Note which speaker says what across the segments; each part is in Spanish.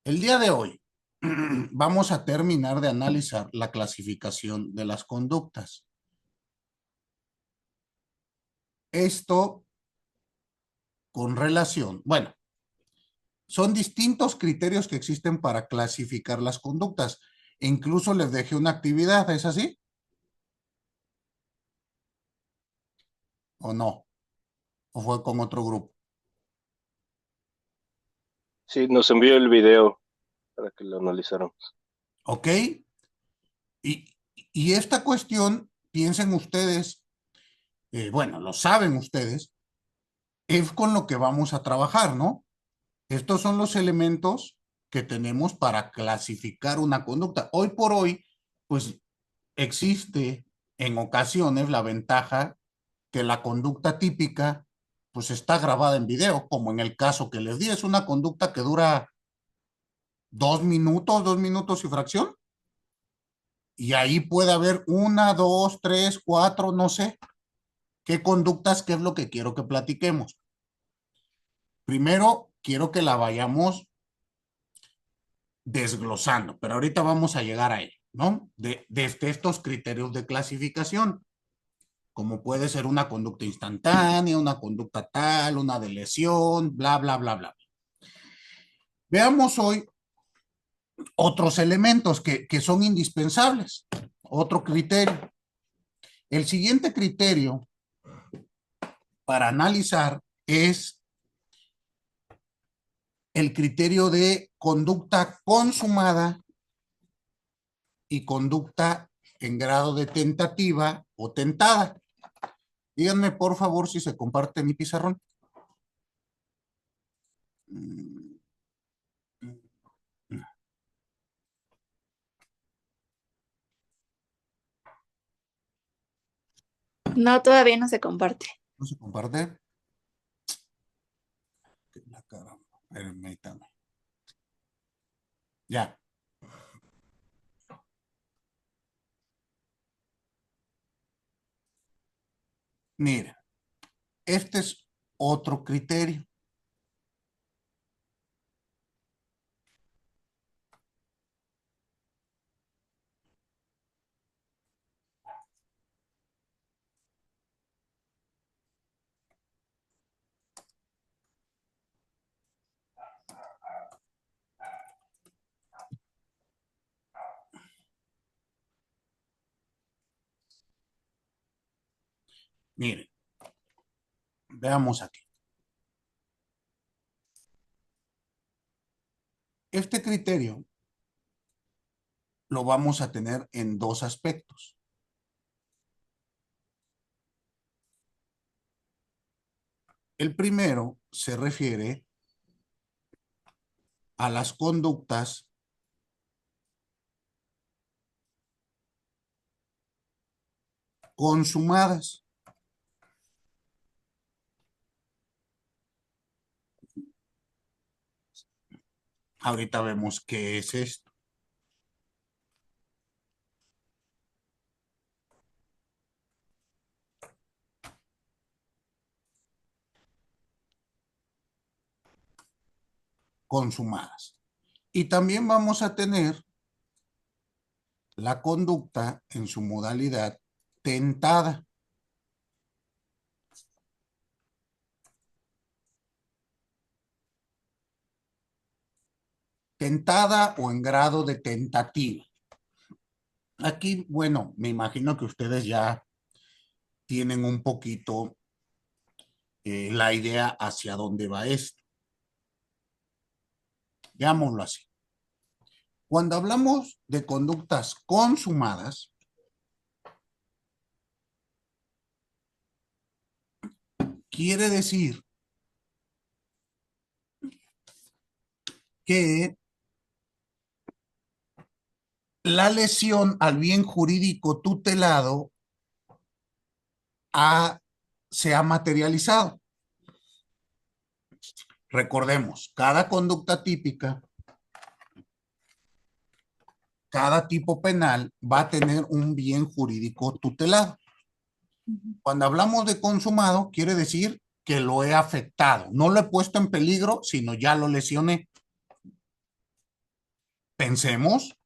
Speaker 1: El día de hoy vamos a terminar de analizar la clasificación de las conductas. Esto con relación, bueno, son distintos criterios que existen para clasificar las conductas. Incluso les dejé una actividad, ¿es así? ¿O no? ¿O fue con otro grupo?
Speaker 2: Sí, nos envió el video para que lo analizáramos.
Speaker 1: ¿Ok? Y, y esta cuestión, piensen ustedes, bueno, lo saben ustedes, es con lo que vamos a trabajar, ¿no? Estos son los elementos que tenemos para clasificar una conducta. Hoy por hoy, pues existe en ocasiones la ventaja que la conducta típica pues está grabada en video, como en el caso que les di, es una conducta que dura 2 minutos y fracción, y ahí puede haber una, dos, tres, cuatro, no sé, qué conductas, qué es lo que quiero que platiquemos. Primero, quiero que la vayamos desglosando, pero ahorita vamos a llegar a ello, ¿no? Desde estos criterios de clasificación, como puede ser una conducta instantánea, una conducta tal, una de lesión, bla, bla, bla, bla. Veamos hoy otros elementos que son indispensables. Otro criterio. El siguiente criterio para analizar es el criterio de conducta consumada y conducta en grado de tentativa o tentada. Díganme, por favor, si se comparte mi pizarrón.
Speaker 3: No, todavía no se comparte.
Speaker 1: ¿No se comparte? La caramba. Permítame. Ya. Mira, este es otro criterio. Miren, veamos aquí. Este criterio lo vamos a tener en dos aspectos. El primero se refiere a las conductas consumadas. Ahorita vemos qué es esto. Consumadas. Y también vamos a tener la conducta en su modalidad tentada. Tentada o en grado de tentativa. Aquí, bueno, me imagino que ustedes ya tienen un poquito la idea hacia dónde va esto. Veámoslo así. Cuando hablamos de conductas consumadas, quiere decir que la lesión al bien jurídico tutelado se ha materializado. Recordemos, cada conducta típica, cada tipo penal va a tener un bien jurídico tutelado. Cuando hablamos de consumado, quiere decir que lo he afectado. No lo he puesto en peligro, sino ya lo lesioné. Pensemos,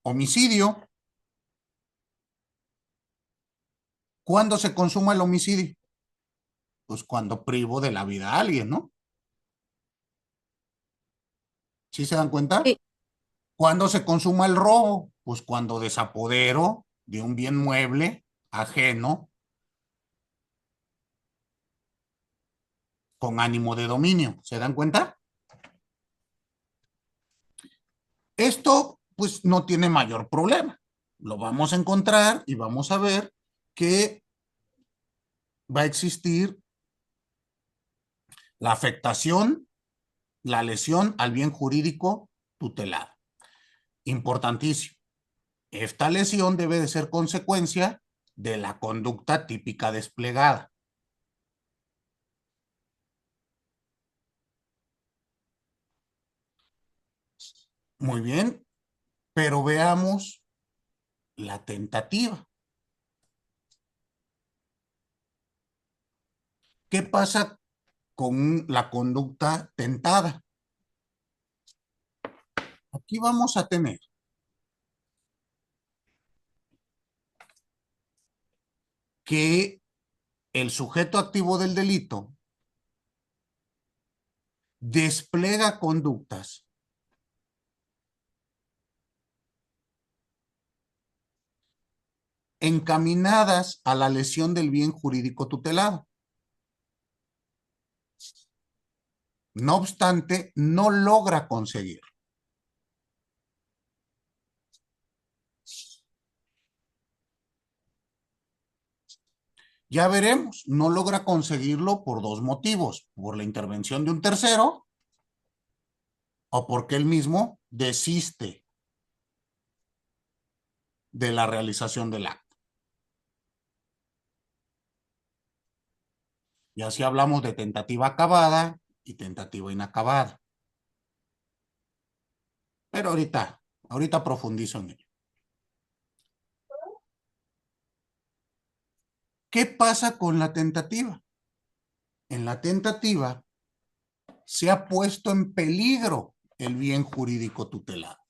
Speaker 1: homicidio. ¿Cuándo se consuma el homicidio? Pues cuando privo de la vida a alguien, ¿no? ¿Sí se dan cuenta?
Speaker 3: Sí,
Speaker 1: ¿Cuándo se consuma el robo? Pues cuando desapodero de un bien mueble ajeno con ánimo de dominio. ¿Se dan cuenta? Esto, pues, no tiene mayor problema. Lo vamos a encontrar y vamos a ver que va a existir la afectación, la lesión al bien jurídico tutelado. Importantísimo. Esta lesión debe de ser consecuencia de la conducta típica desplegada. Muy bien, pero veamos la tentativa. ¿Qué pasa con la conducta tentada? Aquí vamos a tener que el sujeto activo del delito despliega conductas encaminadas a la lesión del bien jurídico tutelado. No obstante, no logra conseguir. Ya veremos, no logra conseguirlo por dos motivos: por la intervención de un tercero o porque él mismo desiste de la realización del acto. Y así hablamos de tentativa acabada y tentativa inacabada. Pero ahorita profundizo en ello. ¿Qué pasa con la tentativa? En la tentativa se ha puesto en peligro el bien jurídico tutelado.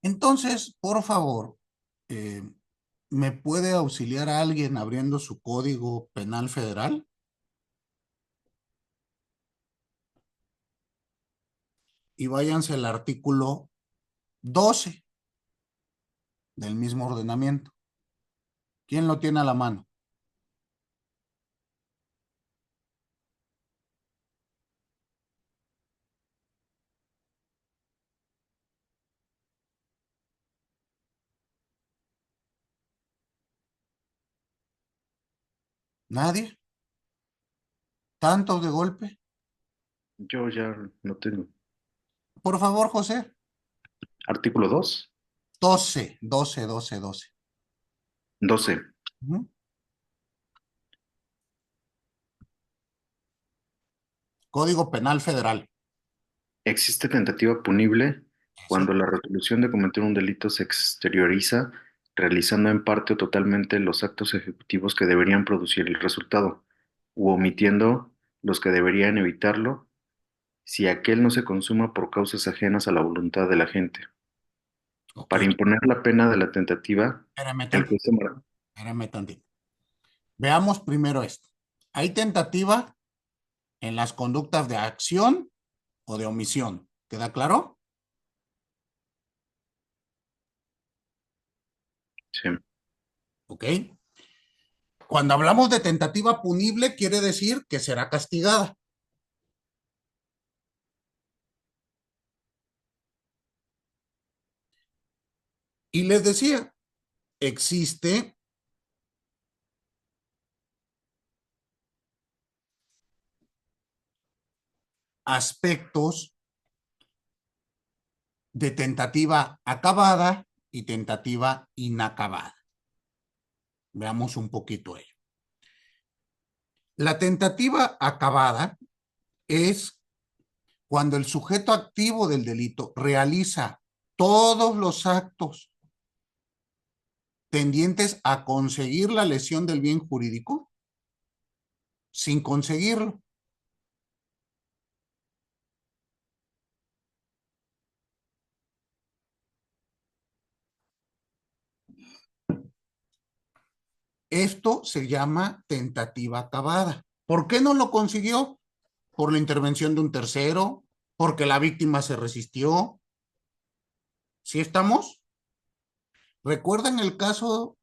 Speaker 1: Entonces, por favor, eh, ¿me puede auxiliar a alguien abriendo su Código Penal Federal? Y váyanse al artículo 12 del mismo ordenamiento. ¿Quién lo tiene a la mano? ¿Nadie? ¿Tantos de golpe?
Speaker 4: Yo ya lo tengo.
Speaker 1: Por favor, José.
Speaker 4: Artículo 2,
Speaker 1: 12.
Speaker 4: 12.
Speaker 1: Ujú. Código Penal Federal.
Speaker 4: Existe tentativa punible
Speaker 1: Eso.
Speaker 4: cuando la resolución de cometer un delito se exterioriza realizando en parte o totalmente los actos ejecutivos que deberían producir el resultado, u omitiendo los que deberían evitarlo si aquel no se consuma por causas ajenas a la voluntad del agente.
Speaker 1: Ok.
Speaker 4: Para imponer la pena de la tentativa,
Speaker 1: Espérame
Speaker 4: el
Speaker 1: tantito.
Speaker 4: juez tomará.
Speaker 1: Espérame tantito. Veamos primero esto. Hay tentativa en las conductas de acción o de omisión. ¿Queda claro?
Speaker 4: Sí.
Speaker 1: Ok. Cuando hablamos de tentativa punible, quiere decir que será castigada. Y les decía, existe aspectos de tentativa acabada y tentativa inacabada. Veamos un poquito ello. La tentativa acabada es cuando el sujeto activo del delito realiza todos los actos tendientes a conseguir la lesión del bien jurídico sin conseguirlo. Esto se llama tentativa acabada. ¿Por qué no lo consiguió? Por la intervención de un tercero, porque la víctima se resistió. ¿Sí estamos? ¿Recuerdan el caso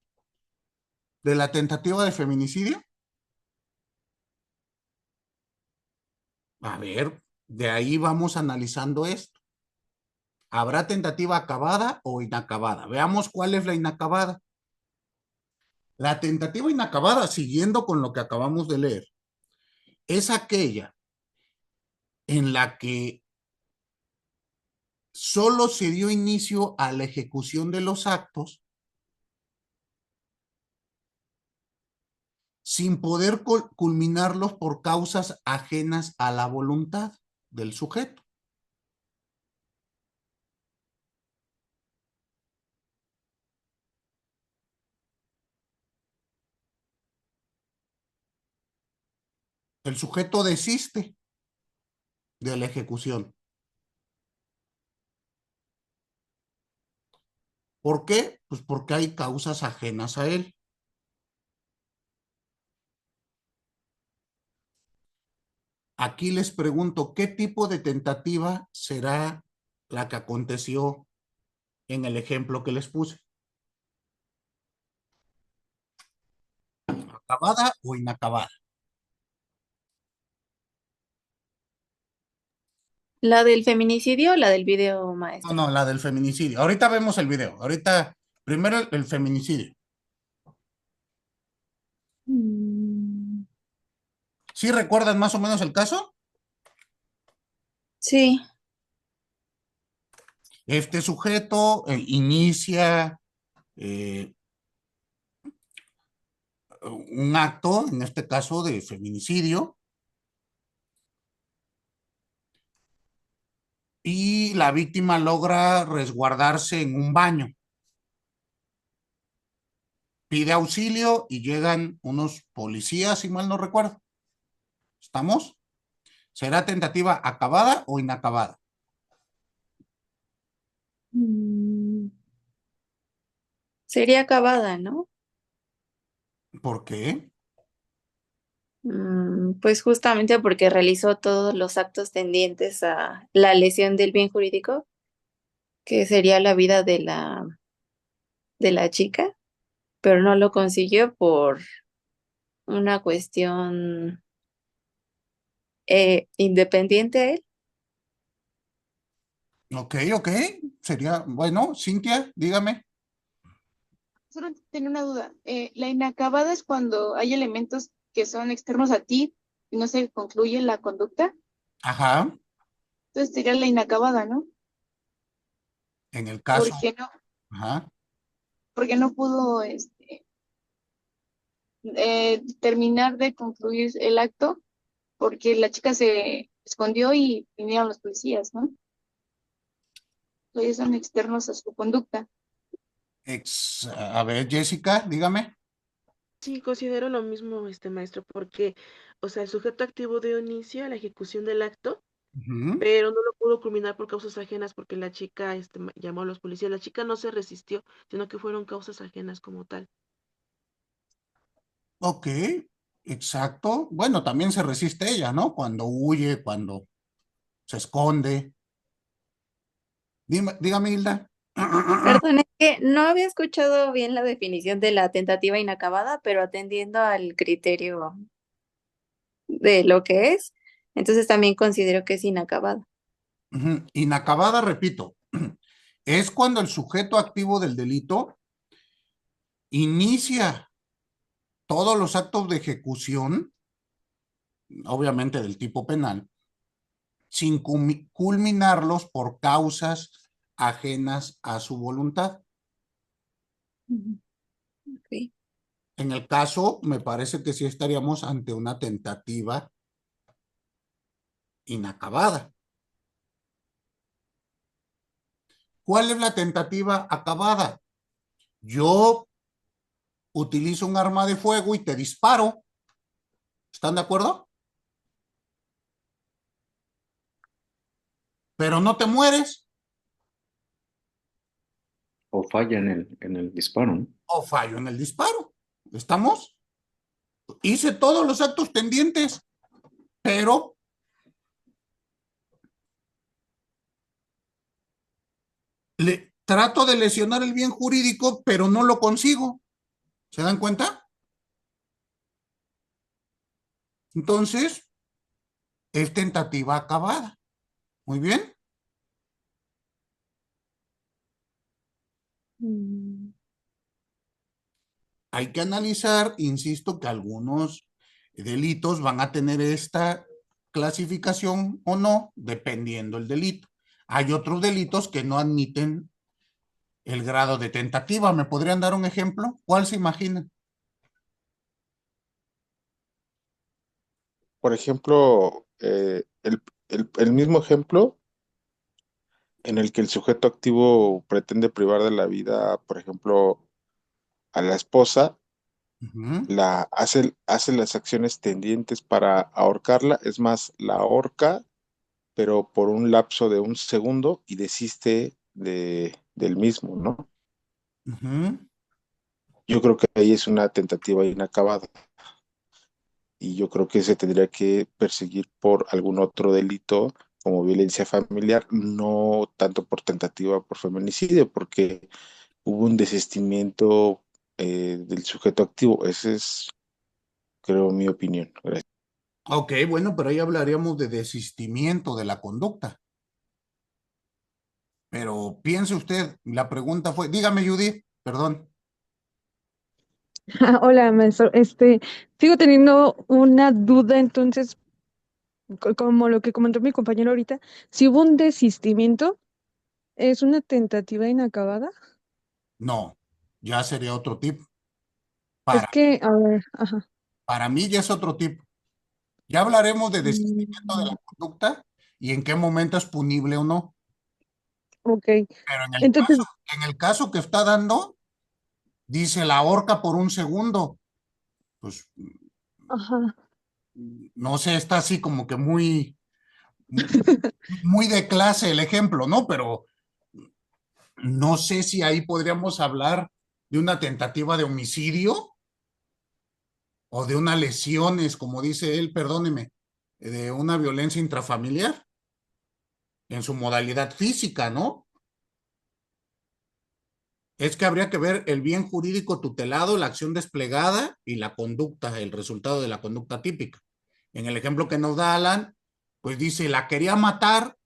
Speaker 1: de la tentativa de feminicidio? A ver, de ahí vamos analizando esto. ¿Habrá tentativa acabada o inacabada? Veamos cuál es la inacabada. La tentativa inacabada, siguiendo con lo que acabamos de leer, es aquella en la que solo se dio inicio a la ejecución de los actos sin poder culminarlos por causas ajenas a la voluntad del sujeto. El sujeto desiste de la ejecución. ¿Por qué? Pues porque hay causas ajenas a él. Aquí les pregunto, ¿qué tipo de tentativa será la que aconteció en el ejemplo que les puse? ¿Acabada o inacabada?
Speaker 3: ¿La del feminicidio o la del video,
Speaker 1: No,
Speaker 3: maestro?
Speaker 1: no, la del feminicidio. Ahorita vemos el video. Ahorita, primero el feminicidio.
Speaker 3: Mm,
Speaker 1: ¿Sí recuerdan más o menos el caso?
Speaker 3: sí.
Speaker 1: Este sujeto inicia eh, un acto, en este caso de feminicidio, y la víctima logra resguardarse en un baño. Pide auxilio y llegan unos policías, si mal no recuerdo. ¿Estamos? ¿Será tentativa acabada o inacabada?
Speaker 3: Mm, sería acabada, ¿no?
Speaker 1: ¿Por qué?
Speaker 3: Pues justamente porque realizó todos los actos tendientes a la lesión del bien jurídico, que sería la vida de la chica, pero no lo consiguió por una cuestión independiente a él.
Speaker 1: Ok, ok. Sería, bueno, Cintia, dígame.
Speaker 5: Solo tenía una duda. La inacabada es cuando hay elementos que son externos a ti y no se concluye la conducta.
Speaker 1: Ajá,
Speaker 5: Entonces sería la inacabada, ¿no?
Speaker 1: en el caso,
Speaker 5: Porque no,
Speaker 1: ajá.
Speaker 5: porque no pudo terminar de concluir el acto porque la chica se escondió y vinieron los policías, ¿no? Entonces son externos a su conducta.
Speaker 1: A ver, Jessica, dígame.
Speaker 6: Sí, considero lo mismo, maestro, porque, o sea, el sujeto activo dio inicio a la ejecución del acto,
Speaker 1: Ujú.
Speaker 6: pero no lo pudo culminar por causas ajenas porque la chica, llamó a los policías. La chica no se resistió, sino que fueron causas ajenas como tal.
Speaker 1: Ok, exacto. Bueno, también se resiste ella, ¿no? Cuando huye, cuando se esconde. Dígame, Hilda.
Speaker 3: Perdón, es que no había escuchado bien la definición de la tentativa inacabada, pero atendiendo al criterio de lo que es, entonces también considero que es inacabada.
Speaker 1: Ujú. Inacabada, repito, es cuando el sujeto activo del delito inicia todos los actos de ejecución, obviamente del tipo penal, sin culminarlos por causas ajenas a su voluntad.
Speaker 3: Ujú. Ok.
Speaker 1: En el caso, me parece que sí estaríamos ante una tentativa inacabada. ¿Cuál es la tentativa acabada? Yo utilizo un arma de fuego y te disparo. ¿Están de acuerdo? Pero no te mueres
Speaker 4: O falla en el disparo, ¿no?
Speaker 1: o fallo en el disparo. ¿Estamos? Hice todos los actos tendientes, pero trato de lesionar el bien jurídico, pero no lo consigo. ¿Se dan cuenta? Entonces, es tentativa acabada. Muy bien.
Speaker 3: Mm.
Speaker 1: Hay que analizar, insisto, que algunos delitos van a tener esta clasificación o no, dependiendo el delito. Hay otros delitos que no admiten el grado de tentativa. ¿Me podrían dar un ejemplo? ¿Cuál se imaginan?
Speaker 7: Por ejemplo, el mismo ejemplo en el que el sujeto activo pretende privar de la vida, por ejemplo, a la esposa,
Speaker 1: Ujú,
Speaker 7: hace las acciones tendientes para ahorcarla, es más, la ahorca, pero por un lapso de un segundo y desiste del mismo, ¿no?
Speaker 1: ujú.
Speaker 7: Yo creo que ahí es una tentativa inacabada y yo creo que se tendría que perseguir por algún otro delito como violencia familiar, no tanto por tentativa por feminicidio, porque hubo un desistimiento del sujeto activo. Esa es, creo, mi opinión. Gracias.
Speaker 1: Ok, bueno, pero ahí hablaríamos de desistimiento de la conducta. Pero piense usted, la pregunta fue, dígame, Judith, perdón.
Speaker 8: Hola, maestro. Sigo teniendo una duda, entonces, como lo que comentó mi compañero ahorita, si hubo un desistimiento, ¿es una tentativa inacabada?
Speaker 1: No, ya sería otro tipo.
Speaker 8: Es
Speaker 1: Para,
Speaker 8: que, a ver, ajá.
Speaker 1: para mí ya es otro tipo. Ya hablaremos de desistimiento de la
Speaker 8: Mm,
Speaker 1: conducta y en qué momento es punible o no.
Speaker 8: ok.
Speaker 1: Pero
Speaker 8: Entonces,
Speaker 1: en el caso que está dando, dice la horca por un segundo. Pues
Speaker 8: ajá.
Speaker 1: no sé, está así como que muy de clase el ejemplo, ¿no? Pero no sé si ahí podríamos hablar de una tentativa de homicidio o de una lesiones, como dice él, perdóneme, de una violencia intrafamiliar en su modalidad física, ¿no? Es que habría que ver el bien jurídico tutelado, la acción desplegada y la conducta, el resultado de la conducta típica. En el ejemplo que nos da Alan, pues dice, la quería matar,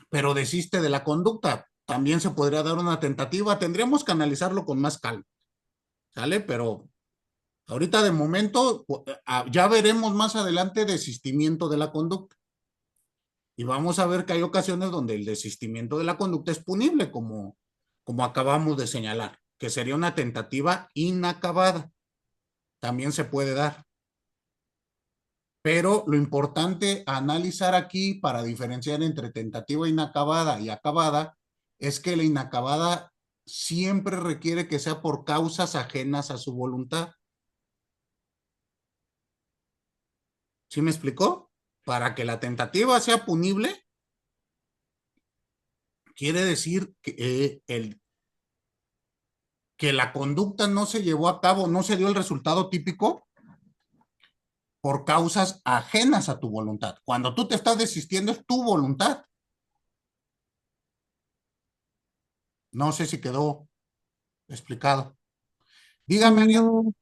Speaker 1: pero desiste de la conducta. También se podría dar una tentativa, tendríamos que analizarlo con más calma, ¿sale? Pero ahorita de momento, ya veremos más adelante desistimiento de la conducta. Y vamos a ver que hay ocasiones donde el desistimiento de la conducta es punible, como acabamos de señalar, que sería una tentativa inacabada. También se puede dar. Pero lo importante a analizar aquí para diferenciar entre tentativa inacabada y acabada es que la inacabada siempre requiere que sea por causas ajenas a su voluntad. ¿Sí me explicó? Para que la tentativa sea punible, quiere decir que la conducta no se llevó a cabo, no se dio el resultado típico por causas ajenas a tu voluntad. Cuando tú te estás desistiendo es tu voluntad. No sé si quedó explicado. Dígame,
Speaker 8: no.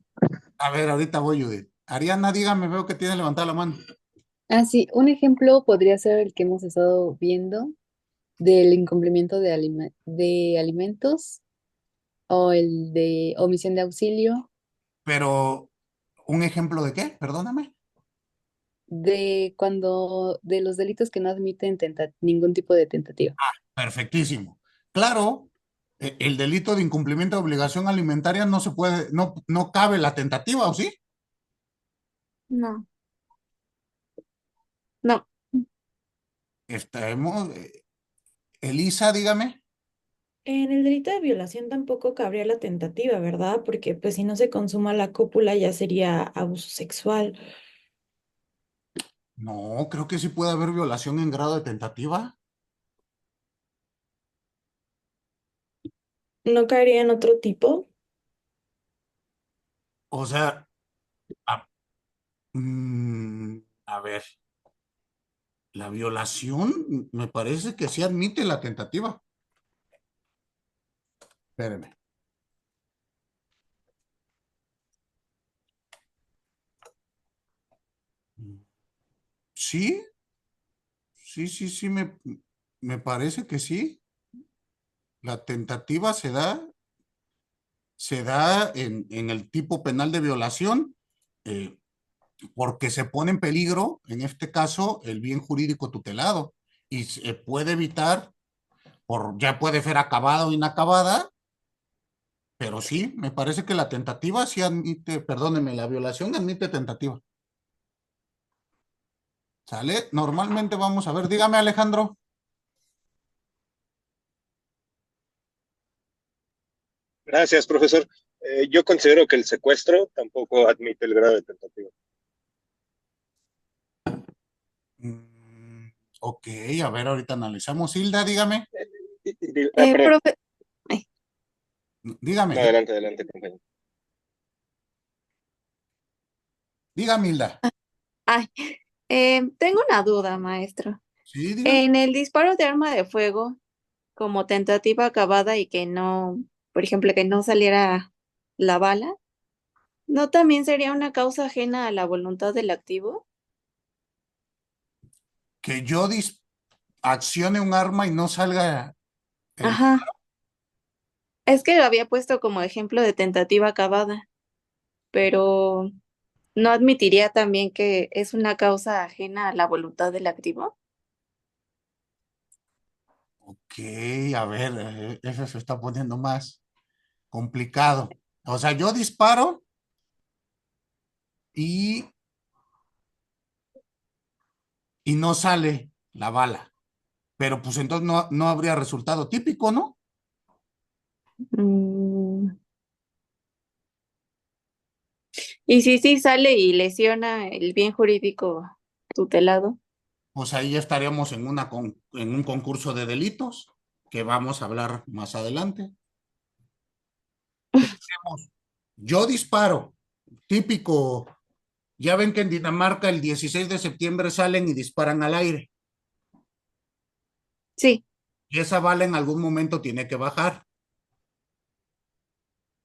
Speaker 1: a ver, ahorita voy, Judith. Ariana, dígame, veo que tiene levantada la mano.
Speaker 9: Ah, sí, un ejemplo podría ser el que hemos estado viendo del incumplimiento de alimentos o el de omisión de auxilio,
Speaker 1: Pero, ¿un ejemplo de qué? Perdóname.
Speaker 9: de los delitos que no admiten ningún tipo de tentativa.
Speaker 1: Perfectísimo. Claro, El delito de incumplimiento de obligación alimentaria no se puede, no cabe la tentativa, ¿o sí?
Speaker 3: No, no.
Speaker 1: Estamos, Elisa, dígame.
Speaker 10: En el delito de violación tampoco cabría la tentativa, ¿verdad? Porque pues si no se consuma la cópula ya sería abuso sexual.
Speaker 1: No, creo que sí puede haber violación en grado de tentativa.
Speaker 10: ¿No caería en otro tipo?
Speaker 1: O sea, a, a ver, la violación me parece que sí admite la tentativa. Espéreme. Sí, sí, me parece que sí. La tentativa se da en el tipo penal de violación, eh, porque se pone en peligro, en este caso, el bien jurídico tutelado y se puede evitar, ya puede ser acabada o inacabada, pero sí, me parece que la tentativa sí admite, perdóneme, la violación admite tentativa. ¿Sale? Normalmente vamos a ver, dígame Alejandro.
Speaker 2: Gracias, profesor. Yo considero que el secuestro tampoco admite el grado de tentativa.
Speaker 1: Mm, ok, a ver, ahorita analizamos. Hilda, dígame,
Speaker 2: Perdón.
Speaker 3: Profe, ay,
Speaker 1: dígame,
Speaker 2: No, adelante, adelante, compañero.
Speaker 1: dígame, Hilda.
Speaker 3: ay, tengo una duda, maestro.
Speaker 1: Sí, dígame.
Speaker 3: En el disparo de arma de fuego, como tentativa acabada y que no, por ejemplo, que no saliera la bala, ¿no también sería una causa ajena a la voluntad del activo?
Speaker 1: Que yo accione un arma y no salga el...
Speaker 3: Ajá, es que lo había puesto como ejemplo de tentativa acabada, pero ¿no admitiría también que es una causa ajena a la voluntad del activo?
Speaker 1: Ok, a ver, eso se está poniendo más complicado. O sea, yo disparo y, y no sale la bala, pero pues entonces no habría resultado típico, ¿no?
Speaker 3: Mm, y si sí sale y lesiona el bien jurídico tutelado.
Speaker 1: Pues ahí ya estaríamos en un concurso de delitos que vamos a hablar más adelante. Pensemos, yo disparo, típico, ya ven que en Dinamarca el 16 de septiembre salen y disparan al aire,
Speaker 3: Sí,
Speaker 1: y esa bala en algún momento tiene que bajar.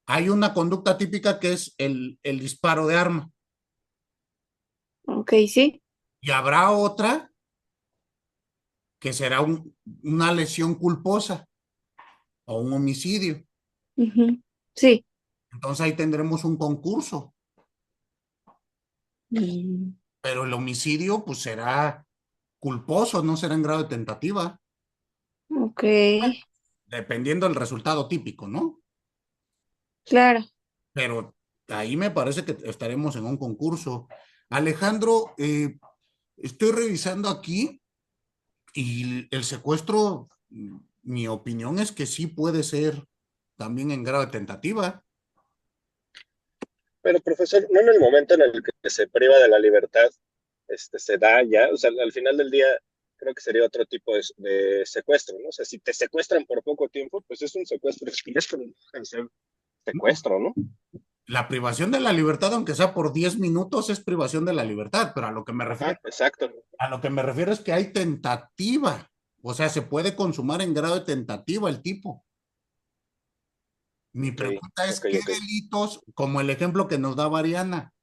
Speaker 1: Hay una conducta típica que es el disparo de arma,
Speaker 3: ok, sí.
Speaker 1: y habrá otra que será una lesión culposa o un homicidio.
Speaker 3: Ujú, sí.
Speaker 1: Entonces ahí tendremos un concurso,
Speaker 3: Mm,
Speaker 1: pero el homicidio pues será culposo, no será en grado de tentativa,
Speaker 3: ok,
Speaker 1: dependiendo del resultado típico, ¿no?
Speaker 3: claro.
Speaker 1: Pero ahí me parece que estaremos en un concurso. Alejandro, estoy revisando aquí y el secuestro, mi opinión es que sí puede ser también en grado de tentativa.
Speaker 2: Pero, profesor, no en el momento en el que se priva de la libertad, se da ya, o sea, al final del día creo que sería otro tipo de secuestro, ¿no? O sea, si te secuestran por poco tiempo, pues es un secuestro expiación, no deja de ser secuestro, ¿no?
Speaker 1: La privación de la libertad, aunque sea por 10 minutos, es privación de la libertad, pero
Speaker 2: Ajá, exacto.
Speaker 1: a lo que me refiero es que hay tentativa. O sea, se puede consumar en grado de tentativa el tipo. Mi
Speaker 2: Ok,
Speaker 1: pregunta es,
Speaker 2: ok,
Speaker 1: ¿qué
Speaker 2: ok.
Speaker 1: delitos, como el ejemplo que nos da Ariana,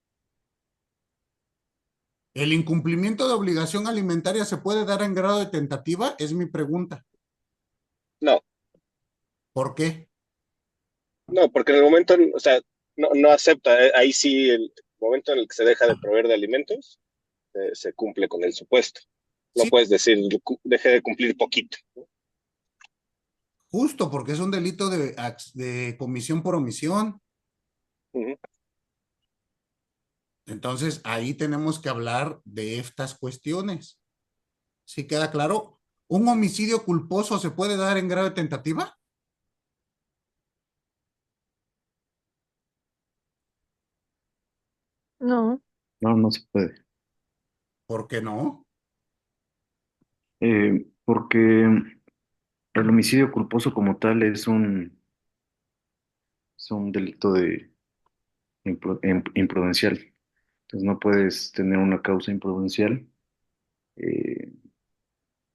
Speaker 1: el incumplimiento de obligación alimentaria se puede dar en grado de tentativa? Es mi pregunta.
Speaker 2: No,
Speaker 1: ¿Por qué?
Speaker 2: no, porque en el momento, o sea, no acepta, ahí sí, el momento en el que se deja de proveer de alimentos, se cumple con el supuesto. No
Speaker 1: Sí,
Speaker 2: puedes decir, deje de cumplir poquito, ¿no?
Speaker 1: Justo porque es un delito de comisión por omisión.
Speaker 2: Ujú.
Speaker 1: Entonces, ahí tenemos que hablar de estas cuestiones. ¿Sí queda claro? ¿Un homicidio culposo se puede dar en grave tentativa?
Speaker 8: No,
Speaker 4: No, no se puede.
Speaker 1: ¿Por qué no?
Speaker 4: Porque el homicidio culposo como tal es un delito de imprudencial. Entonces no puedes tener una causa imprudencial eh,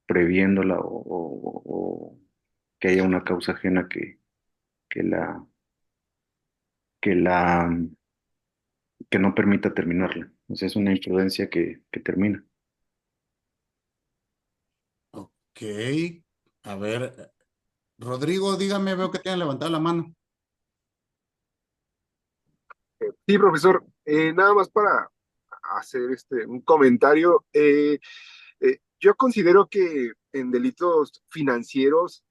Speaker 4: previéndola o que haya una causa ajena que la, que la, que no permita terminarla. O sea, es una imprudencia que termina.
Speaker 1: Ok. A ver, Rodrigo, dígame, veo que tiene levantada la mano.
Speaker 11: Sí, profesor, nada más para hacer un comentario. Yo considero que en delitos financieros,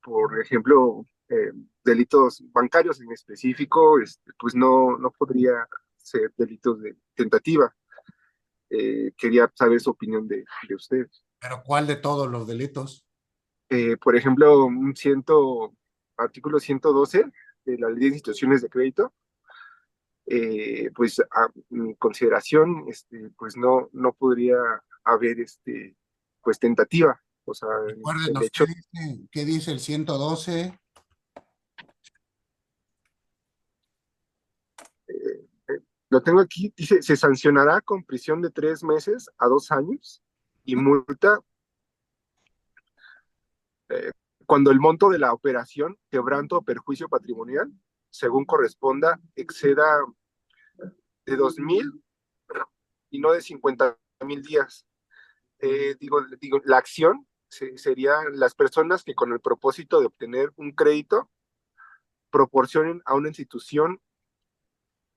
Speaker 11: por ejemplo, delitos bancarios en específico, pues no podría ser delitos de tentativa. Quería saber su opinión de usted.
Speaker 1: Pero ¿cuál de todos los delitos?
Speaker 11: Por ejemplo, artículo 112 de la Ley de Instituciones de Crédito, pues a mi consideración, pues no podría haber, pues tentativa. O sea, el
Speaker 1: Recuérdenos,
Speaker 11: hecho,
Speaker 1: qué dice el 112?
Speaker 11: lo tengo aquí, dice, se sancionará con prisión de 3 meses a 2 años y multa eh, cuando el monto de la operación, quebranto o perjuicio patrimonial, según corresponda, exceda de 2,000 y no de 50,000 días. Digo, la acción sería las personas que con el propósito de obtener un crédito proporcionen a una institución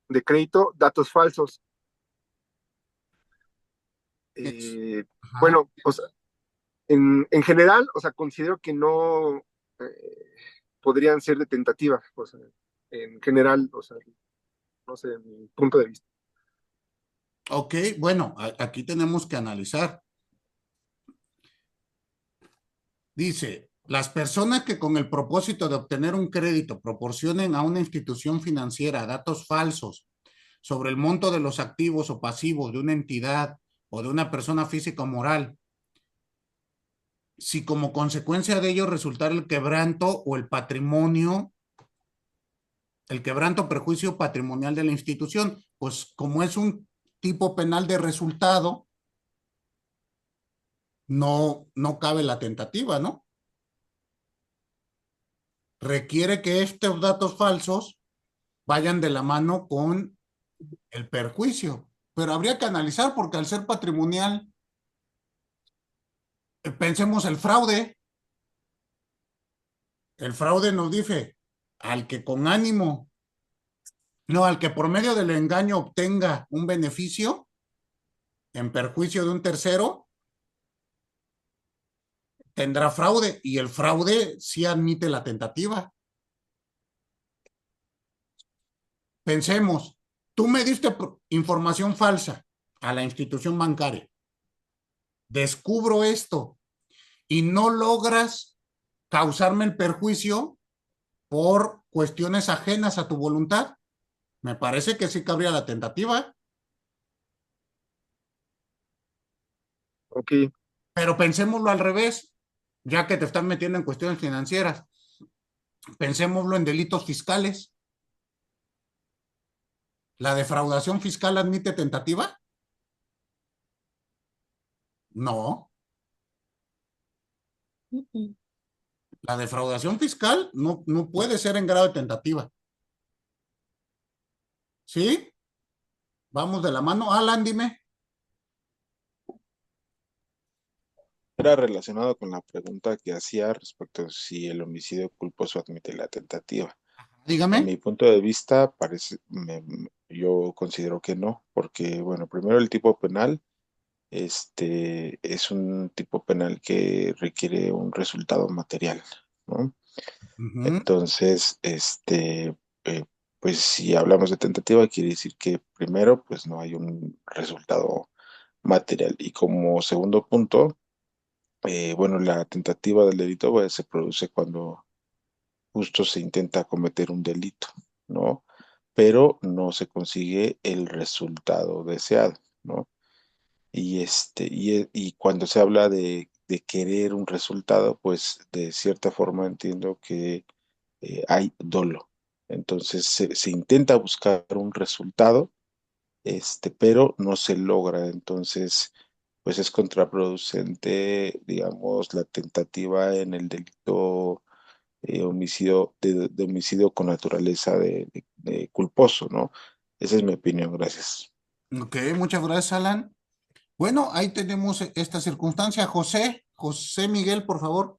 Speaker 11: de crédito datos falsos.
Speaker 1: Es-
Speaker 11: Eh,
Speaker 1: Ajá.
Speaker 11: bueno, o sea, en general, o sea, considero que no podrían ser de tentativa, o sea, en general, o sea, no sé, mi punto de vista.
Speaker 1: Ok, bueno, aquí tenemos que analizar. Dice, las personas que con el propósito de obtener un crédito proporcionen a una institución financiera datos falsos sobre el monto de los activos o pasivos de una entidad o de una persona física o moral, si como consecuencia de ello resultara el quebranto o perjuicio patrimonial de la institución, pues como es un tipo penal de resultado, no cabe la tentativa, ¿no? Requiere que estos datos falsos vayan de la mano con el perjuicio, pero habría que analizar porque al ser patrimonial, pensemos el fraude nos dice al que con ánimo, no, al que por medio del engaño obtenga un beneficio en perjuicio de un tercero, tendrá fraude y el fraude sí admite la tentativa. Pensemos, tú me diste información falsa a la institución bancaria, descubro esto y no logras causarme el perjuicio por cuestiones ajenas a tu voluntad, me parece que sí cabría la tentativa,
Speaker 11: Ok,
Speaker 1: pero pensémoslo al revés, ya que te están metiendo en cuestiones financieras, pensémoslo en delitos fiscales. ¿La defraudación fiscal admite tentativa? No.
Speaker 10: Mm.
Speaker 1: La defraudación fiscal no puede ser en grado de tentativa. ¿Sí? Vamos de la mano. Alan, dime.
Speaker 7: Era relacionado con la pregunta que hacía respecto a si el homicidio culposo admite la tentativa. En
Speaker 1: Dígame.
Speaker 7: mi punto de vista, yo considero que no, porque, bueno, primero el tipo penal, es un tipo penal que requiere un resultado material, ¿no?
Speaker 1: Ujú.
Speaker 7: Entonces, pues si hablamos de tentativa, quiere decir que primero, pues no hay un resultado material. Y como segundo punto, bueno, la tentativa del delito pues, se produce cuando justo se intenta cometer un delito, ¿no? Pero no se consigue el resultado deseado, ¿no? Y cuando se habla de querer un resultado, pues de cierta forma entiendo que hay dolo. Entonces se intenta buscar un resultado, pero no se logra. Entonces, pues es contraproducente, digamos, la tentativa en el delito homicidio, de homicidio con naturaleza de culposo, ¿no? Esa es mi opinión, gracias.
Speaker 1: Ok, muchas gracias, Alan. Bueno, ahí tenemos esta circunstancia. José Miguel, por favor.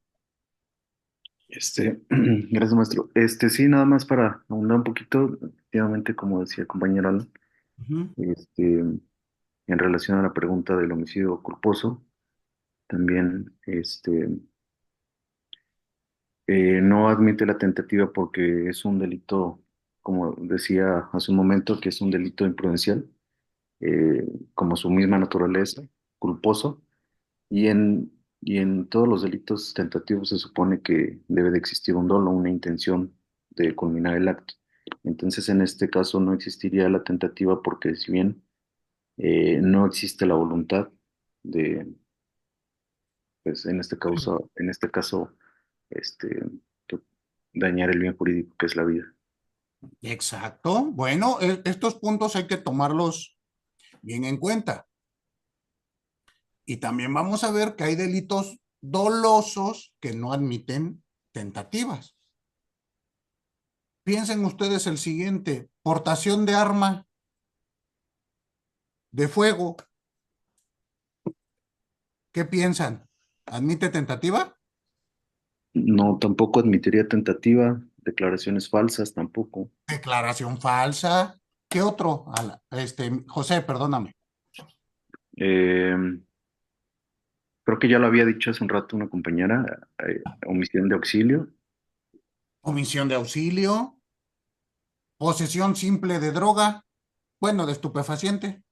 Speaker 4: Gracias, maestro. Sí, nada más para ahondar un poquito, efectivamente, como decía el compañero Alan,
Speaker 1: Ujú.
Speaker 4: en relación a la pregunta del homicidio culposo, también, no admite la tentativa porque es un delito, como decía hace un momento, que es un delito imprudencial, eh, como su misma naturaleza, culposo, y en todos los delitos tentativos se supone que debe de existir un dolo, una intención de culminar el acto. Entonces, en este caso no existiría la tentativa porque si bien no existe la voluntad de, pues en este caso, este, dañar el bien jurídico que es la vida.
Speaker 1: Exacto. Bueno, estos puntos hay que tomarlos bien en cuenta. Y también vamos a ver que hay delitos dolosos que no admiten tentativas. Piensen ustedes el siguiente: portación de arma de fuego. ¿Qué piensan? ¿Admite tentativa?
Speaker 4: No, tampoco admitiría tentativa, declaraciones falsas tampoco.
Speaker 1: Declaración falsa. ¿Qué otro? José, perdóname.
Speaker 4: Eh, Creo que ya lo había dicho hace un rato una compañera, omisión de auxilio.
Speaker 1: Omisión de auxilio. Posesión simple de droga. Bueno, de estupefaciente.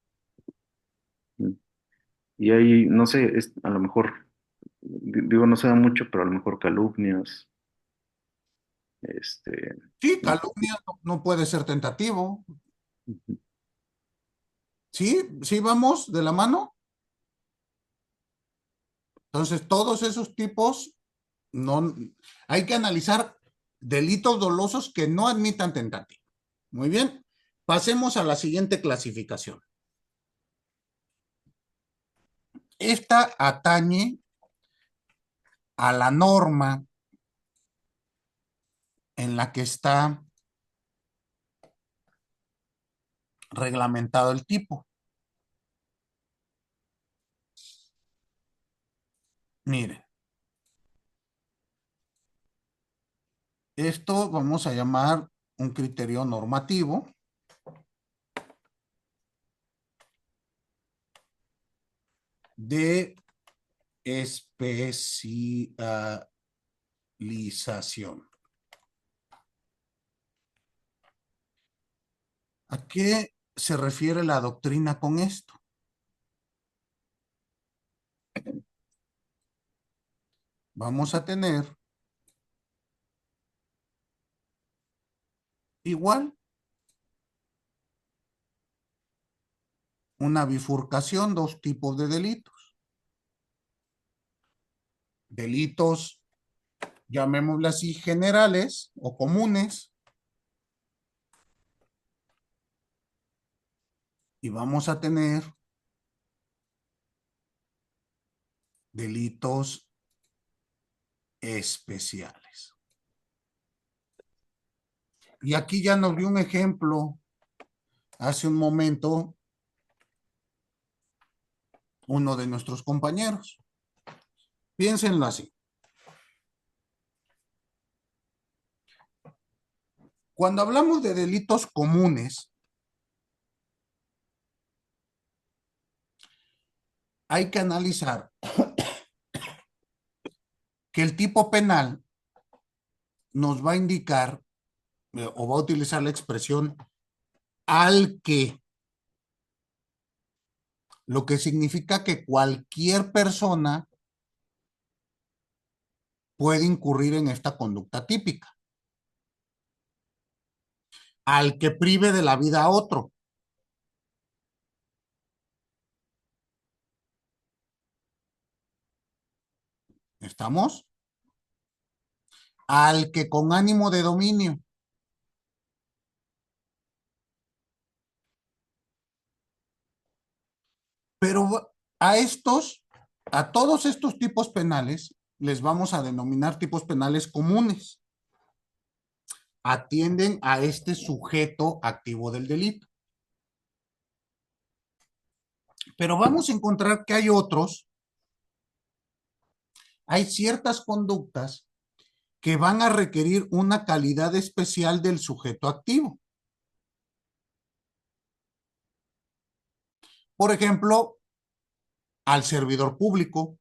Speaker 4: Y ahí, no sé, a lo mejor, digo, no se da mucho, pero a lo mejor calumnias, este,
Speaker 1: Sí,
Speaker 4: no.
Speaker 1: calumnia no puede ser tentativo. Sí, sí, vamos de la mano. Entonces, todos esos tipos, no, hay que analizar delitos dolosos que no admitan tentativa. Muy bien, pasemos a la siguiente clasificación. Esta atañe a la norma en la que está reglamentado el tipo. Miren, esto vamos a llamar un criterio normativo de especialización. ¿A qué se refiere la doctrina con esto? Vamos a tener igual una bifurcación, dos tipos de delitos. Delitos, llamémosle así, generales o comunes. Y vamos a tener delitos especiales. Y aquí ya nos dio un ejemplo hace un momento uno de nuestros compañeros. Piénsenlo así. Cuando hablamos de delitos comunes, hay que analizar que el tipo penal nos va a indicar o va a utilizar la expresión al que, lo que significa que cualquier persona puede incurrir en esta conducta típica. Al que prive de la vida a otro. ¿Estamos? Al que con ánimo de dominio. Pero a todos estos tipos penales, les vamos a denominar tipos penales comunes. Atienden a este sujeto activo del delito. Pero vamos a encontrar que hay ciertas conductas que van a requerir una calidad especial del sujeto activo. Por ejemplo, al servidor público,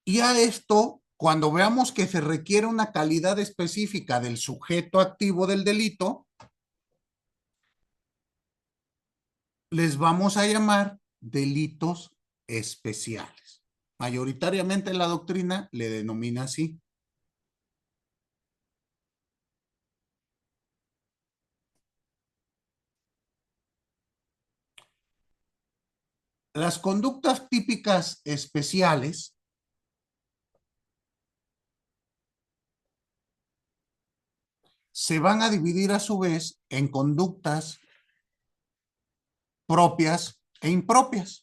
Speaker 1: y a esto, cuando veamos que se requiere una calidad específica del sujeto activo del delito, les vamos a llamar delitos especiales. Mayoritariamente la doctrina le denomina así. Las conductas típicas especiales se van a dividir a su vez en conductas propias e impropias.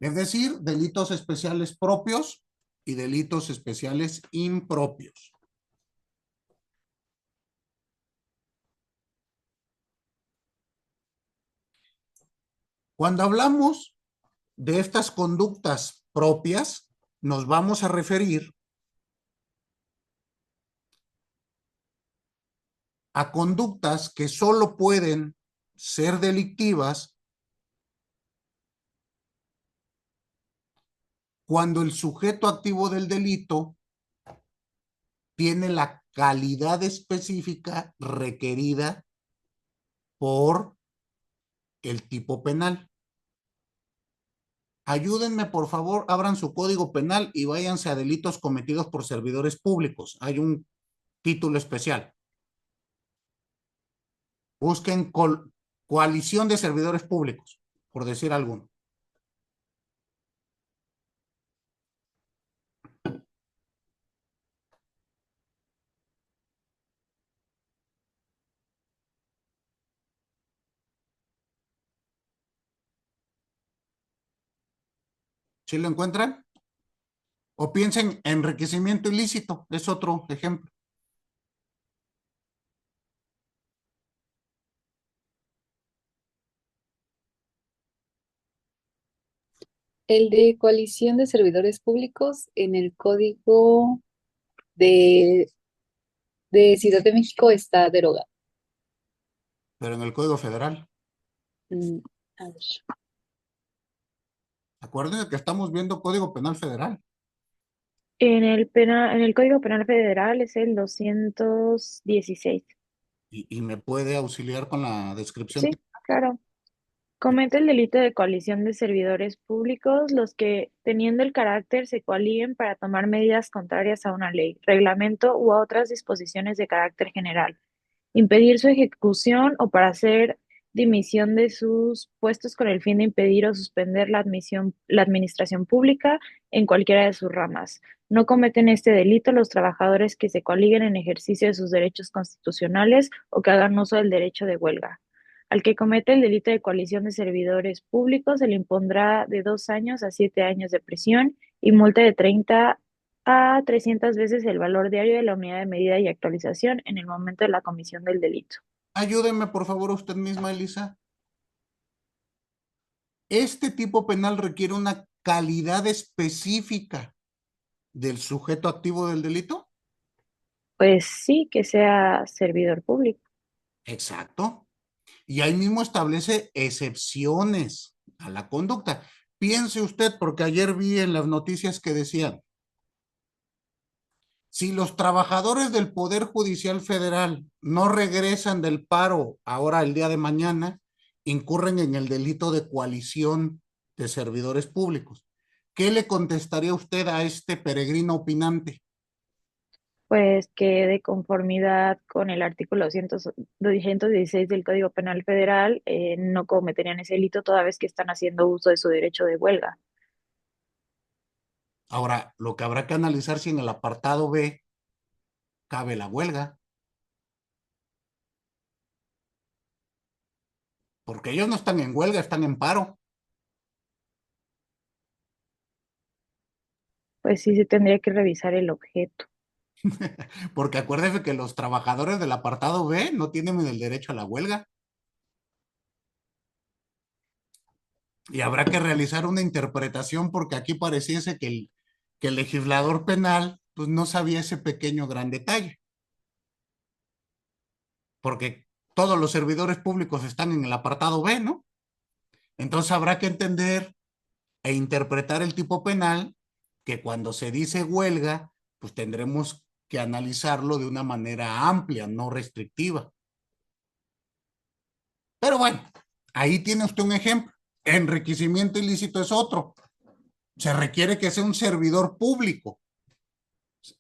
Speaker 1: Es decir, delitos especiales propios y delitos especiales impropios. Cuando hablamos de estas conductas propias, nos vamos a referir a conductas que solo pueden ser delictivas cuando el sujeto activo del delito tiene la calidad específica requerida por el tipo penal. Ayúdenme, por favor, abran su código penal y váyanse a delitos cometidos por servidores públicos. Hay un título especial. Busquen coalición de servidores públicos, por decir alguno. ¿Sí lo encuentran? O piensen en enriquecimiento ilícito, es otro ejemplo.
Speaker 9: El de coalición de servidores públicos en el código de, de Ciudad de México está derogado.
Speaker 1: Pero en el Código Federal.
Speaker 9: A ver.
Speaker 1: Acuérdense que estamos viendo Código Penal Federal.
Speaker 10: En el Código Penal Federal es el 216.
Speaker 1: Y me puede auxiliar con la descripción.
Speaker 10: Sí, claro. Comete el delito de coalición de servidores públicos los que, teniendo el carácter, se coaliguen para tomar medidas contrarias a una ley, reglamento u a otras disposiciones de carácter general, impedir su ejecución o para hacer dimisión de sus puestos con el fin de impedir o suspender la administración pública en cualquiera de sus ramas. No cometen este delito los trabajadores que se coaliguen en ejercicio de sus derechos constitucionales o que hagan uso del derecho de huelga. Al que comete el delito de coalición de servidores públicos se le impondrá de 2 años a 7 años de prisión y multa de 30 a 300 veces el valor diario de la unidad de medida y actualización en el momento de la comisión del delito.
Speaker 1: Ayúdeme, por favor, usted misma, Elisa. Este tipo penal requiere una calidad específica del sujeto activo del delito.
Speaker 10: Pues sí, que sea servidor público.
Speaker 1: Exacto. Y ahí mismo establece excepciones a la conducta. Piense usted, porque ayer vi en las noticias que decían, si los trabajadores del Poder Judicial Federal no regresan del paro ahora el día de mañana, incurren en el delito de coalición de servidores públicos. ¿Qué le contestaría usted a este peregrino opinante?
Speaker 10: Pues que de conformidad con el artículo 216 del Código Penal Federal, no cometerían ese delito toda vez que están haciendo uso de su derecho de huelga.
Speaker 1: Ahora, lo que habrá que analizar si en el apartado B cabe la huelga, porque ellos no están en huelga, están en paro.
Speaker 10: Pues sí, se tendría que revisar el objeto.
Speaker 1: Porque acuérdese que los trabajadores del apartado B no tienen el derecho a la huelga. Y habrá que realizar una interpretación porque aquí pareciese que el legislador penal pues no sabía ese pequeño gran detalle. Porque todos los servidores públicos están en el apartado B, ¿no? Entonces habrá que entender e interpretar el tipo penal que cuando se dice huelga, pues tendremos que analizarlo de una manera amplia, no restrictiva. Pero bueno, ahí tiene usted un ejemplo. Enriquecimiento ilícito es otro. Se requiere que sea un servidor público.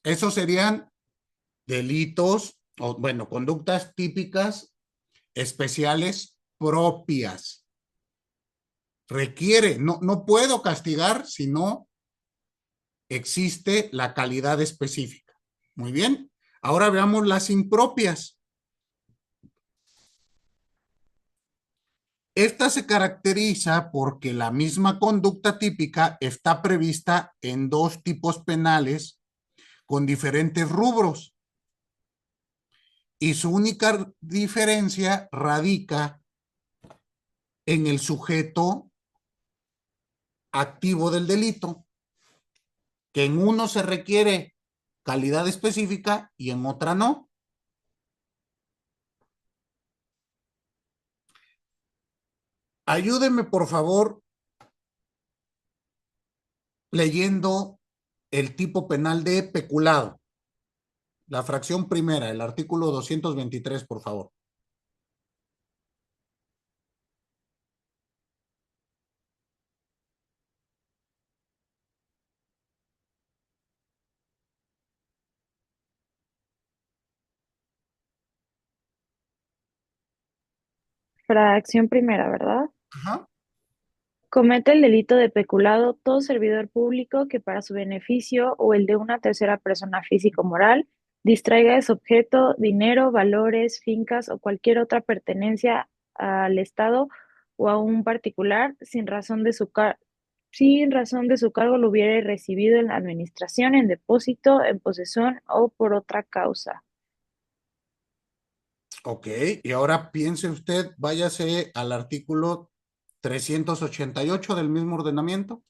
Speaker 1: Esos serían delitos o, bueno, conductas típicas, especiales, propias. Requiere, no puedo castigar si no existe la calidad específica. Muy bien. Ahora veamos las impropias. Esta se caracteriza porque la misma conducta típica está prevista en dos tipos penales con diferentes rubros y su única diferencia radica en el sujeto activo del delito, que en uno se requiere calidad específica y en otra no. Ayúdenme, por favor, leyendo el tipo penal de peculado. La fracción primera, el artículo 223, por favor.
Speaker 10: Fracción primera, ¿verdad?
Speaker 1: Ajá.
Speaker 10: Comete el delito de peculado todo servidor público que para su beneficio o el de una tercera persona física o moral distraiga de su objeto dinero, valores, fincas o cualquier otra pertenencia al Estado o a un particular sin razón de su cargo lo hubiere recibido en la administración, en depósito, en posesión o por otra causa.
Speaker 1: Ok, y ahora piense usted, váyase al artículo 388 del mismo ordenamiento.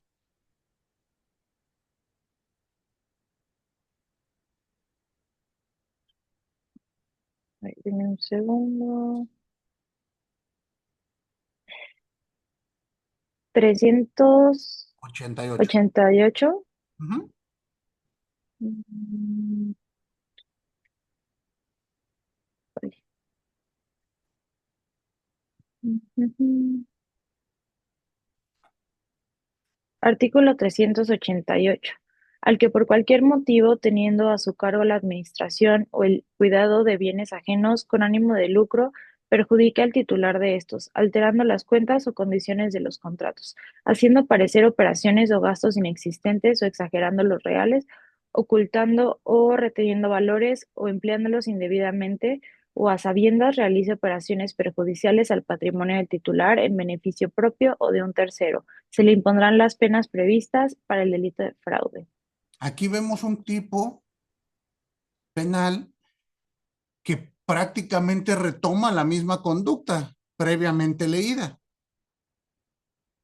Speaker 10: Ay, deme un segundo.
Speaker 1: 88.
Speaker 10: 388.
Speaker 1: Ujú.
Speaker 10: Mm, ay. Ujú. Artículo 388. Al que por cualquier motivo, teniendo a su cargo la administración o el cuidado de bienes ajenos con ánimo de lucro, perjudique al titular de estos, alterando las cuentas o condiciones de los contratos, haciendo parecer operaciones o gastos inexistentes o exagerando los reales, ocultando o reteniendo valores o empleándolos indebidamente o a sabiendas realice operaciones perjudiciales al patrimonio del titular en beneficio propio o de un tercero. Se le impondrán las penas previstas para el delito de fraude.
Speaker 1: Aquí vemos un tipo penal que prácticamente retoma la misma conducta previamente leída.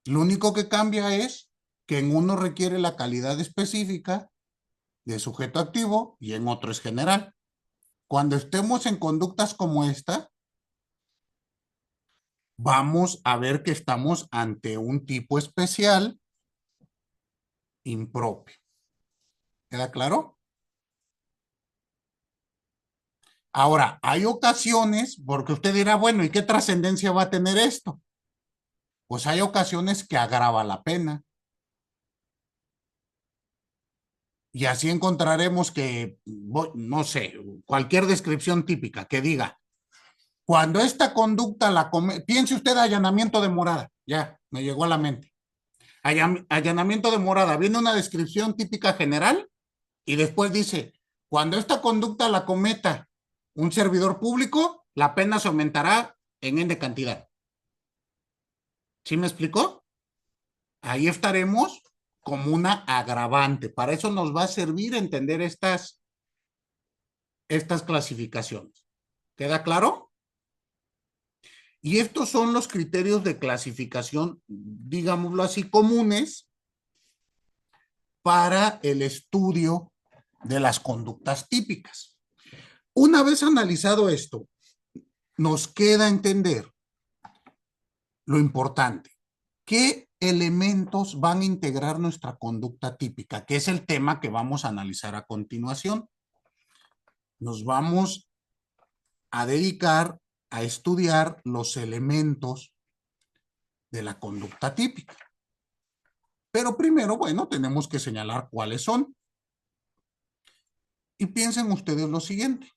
Speaker 1: Lo único que cambia es que en uno requiere la calidad específica de sujeto activo y en otro es general. Cuando estemos en conductas como esta, vamos a ver que estamos ante un tipo especial impropio. ¿Queda claro? Ahora, hay ocasiones, porque usted dirá, bueno, ¿y qué trascendencia va a tener esto? Pues hay ocasiones que agrava la pena. Y así encontraremos que, no sé, cualquier descripción típica que diga, cuando esta conducta la comete, piense usted allanamiento de morada, ya, me llegó a la mente. Allanamiento de morada, viene una descripción típica general y después dice, cuando esta conducta la cometa un servidor público, la pena se aumentará en N cantidad. ¿Sí me explicó? Ahí estaremos como una agravante. Para eso nos va a servir entender estas clasificaciones. ¿Queda claro? Y estos son los criterios de clasificación, digámoslo así, comunes para el estudio de las conductas típicas. Una vez analizado esto, nos queda entender lo importante. ¿Qué elementos van a integrar nuestra conducta típica? Que es el tema que vamos a analizar a continuación. Nos vamos a dedicar a estudiar los elementos de la conducta típica. Pero primero, bueno, tenemos que señalar cuáles son. Y piensen ustedes lo siguiente.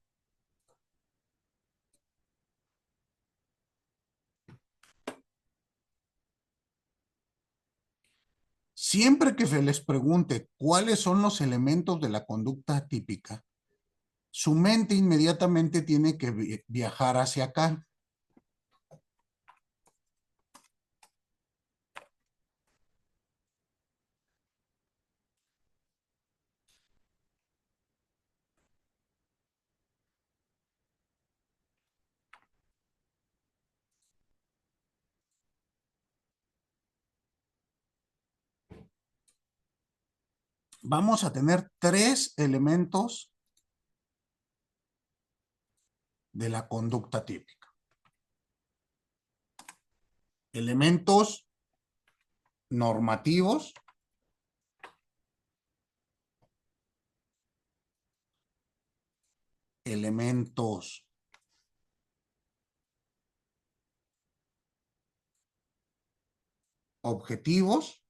Speaker 1: Siempre que se les pregunte cuáles son los elementos de la conducta típica, su mente inmediatamente tiene que viajar hacia acá. Vamos a tener 3 elementos de la conducta típica. Elementos normativos, elementos objetivos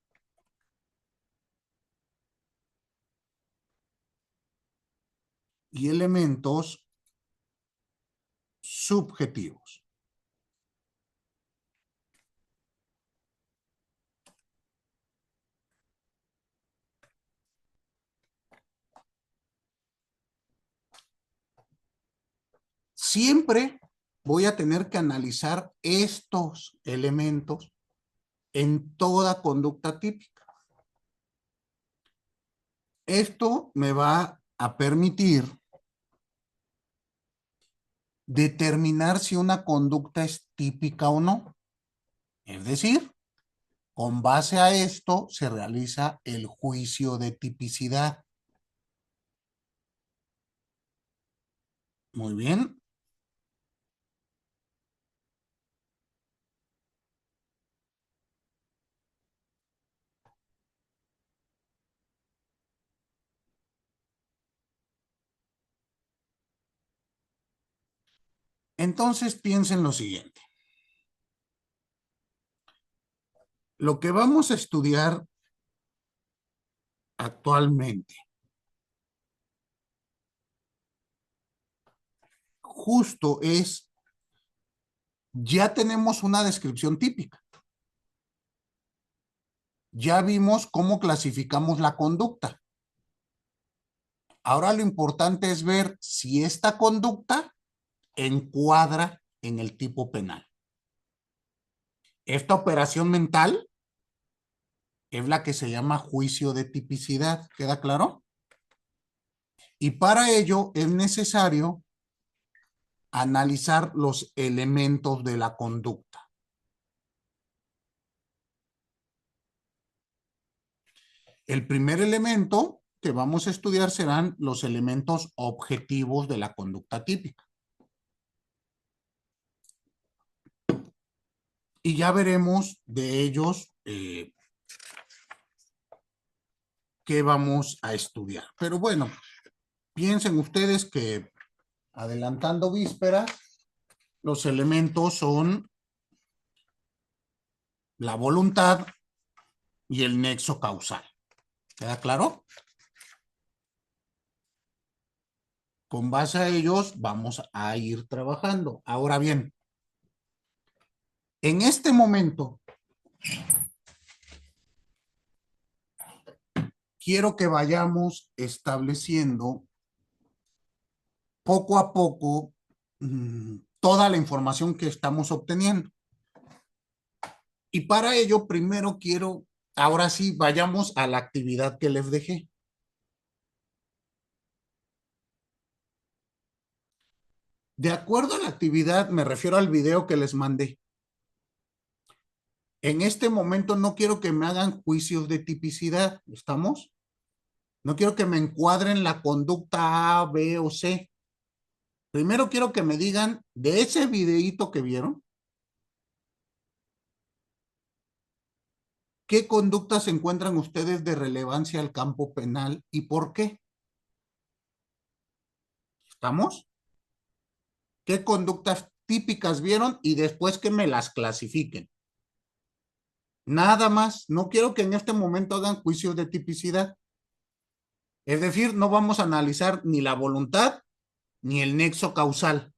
Speaker 1: y elementos subjetivos. Siempre voy a tener que analizar estos elementos en toda conducta típica. Esto me va a permitir determinar si una conducta es típica o no. Es decir, con base a esto se realiza el juicio de tipicidad. Muy bien. Entonces piensen lo siguiente. Lo que vamos a estudiar actualmente justo es, ya tenemos una descripción típica. Ya vimos cómo clasificamos la conducta. Ahora lo importante es ver si esta conducta encuadra en el tipo penal. Esta operación mental es la que se llama juicio de tipicidad. ¿Queda claro? Y para ello es necesario analizar los elementos de la conducta. El primer elemento que vamos a estudiar serán los elementos objetivos de la conducta típica. y ya veremos de ellos qué vamos a estudiar. Pero bueno, piensen ustedes que adelantando vísperas, los elementos son la voluntad y el nexo causal. ¿Queda claro? Con base a ellos vamos a ir trabajando. Ahora bien, en este momento quiero que vayamos estableciendo poco a poco toda la información que estamos obteniendo. Y para ello, primero quiero, ahora sí, vayamos a la actividad que les dejé. De acuerdo a la actividad, me refiero al video que les mandé. En este momento no quiero que me hagan juicios de tipicidad, ¿estamos? No quiero que me encuadren la conducta A, B o C. Primero quiero que me digan de ese videíto que vieron, ¿qué conductas encuentran ustedes de relevancia al campo penal y por qué? ¿Estamos? ¿Qué conductas típicas vieron y después que me las clasifiquen? Nada más, no quiero que en este momento hagan juicios de tipicidad. Es decir, no vamos a analizar ni la voluntad ni el nexo causal,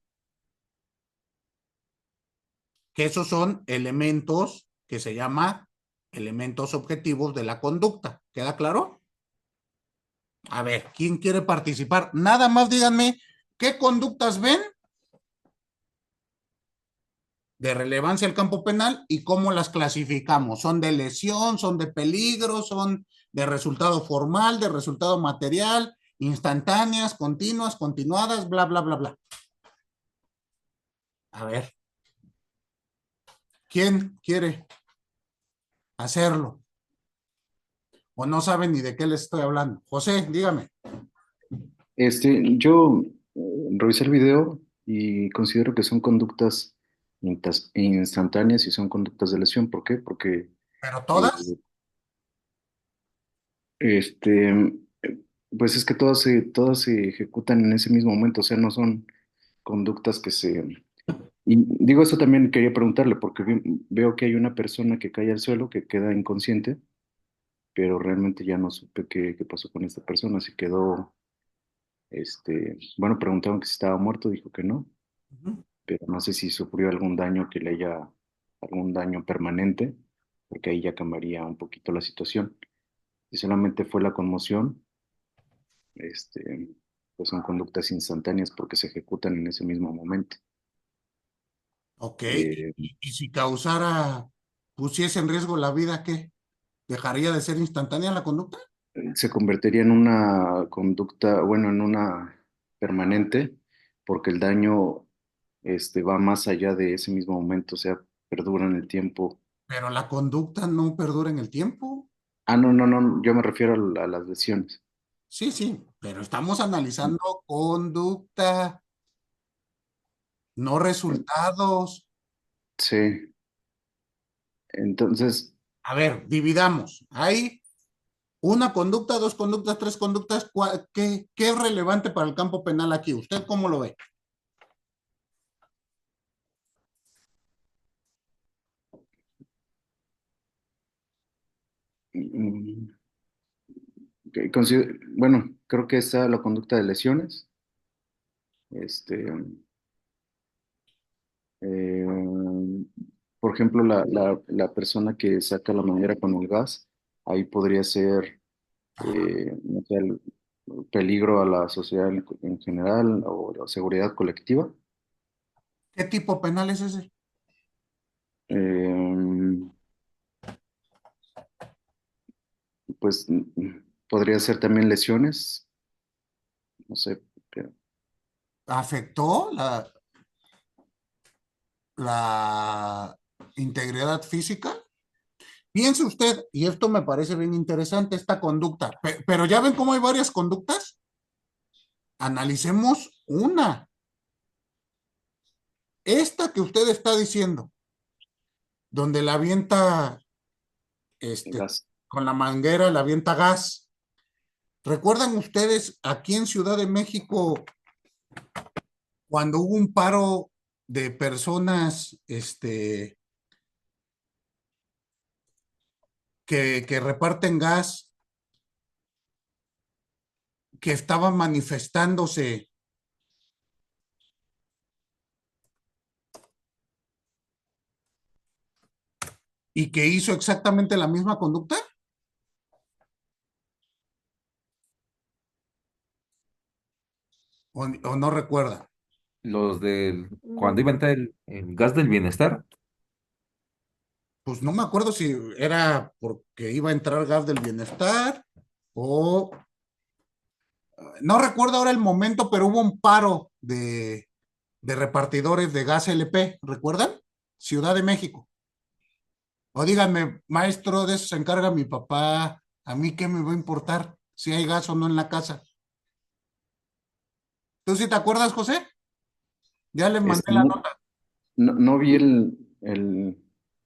Speaker 1: que esos son elementos que se llama elementos objetivos de la conducta. ¿Queda claro? A ver, ¿quién quiere participar? Nada más díganme, ¿qué conductas ven de relevancia al campo penal y cómo las clasificamos? ¿Son de lesión, son de peligro, son de resultado formal, de resultado material, instantáneas, continuas, continuadas, bla, bla, bla, bla? A ver, ¿quién quiere hacerlo? ¿O no saben ni de qué les estoy hablando? José, dígame.
Speaker 4: Yo revisé el video y considero que son conductas instantáneas y son conductas de lesión. ¿Por qué? Porque
Speaker 1: ¿Pero
Speaker 4: eh,
Speaker 1: todas?
Speaker 4: este, pues es que todas se ejecutan en ese mismo momento, o sea, no son conductas que se... Y digo, esto también quería preguntarle, porque veo que hay una persona que cae al suelo, que queda inconsciente, pero realmente ya no supe qué pasó con esta persona, si quedó, bueno, preguntaron que si estaba muerto, dijo que no,
Speaker 1: Ujú.
Speaker 4: pero no sé si sufrió algún daño que le haya, algún daño permanente, porque ahí ya cambiaría un poquito la situación. Si solamente fue la conmoción, este, pues son conductas instantáneas porque se ejecutan en ese mismo momento.
Speaker 1: Ok,
Speaker 4: Eh,
Speaker 1: y si causara, pusiese en riesgo la vida, ¿qué? ¿Dejaría de ser instantánea la conducta?
Speaker 4: Se convertiría en una conducta, bueno, en una permanente, porque el daño, va más allá de ese mismo momento, o sea, perdura en el tiempo.
Speaker 1: Pero la conducta no perdura en el tiempo.
Speaker 4: Ah, no, no, no, yo me refiero a las lesiones.
Speaker 1: Sí, sí, pero estamos analizando conducta, no resultados.
Speaker 4: Sí, entonces,
Speaker 1: A ver, dividamos. Hay una conducta, dos conductas, tres conductas. ¿Qué es relevante para el campo penal aquí? ¿Usted cómo lo ve?
Speaker 4: mm, bueno, creo que está la conducta de lesiones, este, eh, por ejemplo, la persona que saca la manguera con el gas, ahí podría ser no sé, el peligro a la sociedad en general o la seguridad colectiva.
Speaker 1: ¿Qué tipo penal es ese?
Speaker 4: Eh, pues podría ser también lesiones, no sé, pero,
Speaker 1: ¿Afectó la integridad física? Piense usted, y esto me parece bien interesante, esta conducta, pero ya ven cómo hay varias conductas. Analicemos una. Esta que usted está diciendo, donde le avienta,
Speaker 4: Gas.
Speaker 1: con la manguera, le avienta gas. ¿Recuerdan ustedes aquí en Ciudad de México cuando hubo un paro de personas, que reparten gas, que estaban manifestándose y que hizo exactamente la misma conducta? ¿O no recuerdan?
Speaker 12: Los cuando iba a entrar el gas del bienestar.
Speaker 1: Pues no me acuerdo si era porque iba a entrar gas del bienestar o no recuerdo ahora el momento, pero hubo un paro de repartidores de gas LP, ¿recuerdan? Ciudad de México. O díganme, maestro, de eso se encarga mi papá. ¿A mí qué me va a importar si hay gas o no en la casa? ¿Tú sí te acuerdas, José? Ya le mandé la
Speaker 4: No,
Speaker 1: nota.
Speaker 4: no vi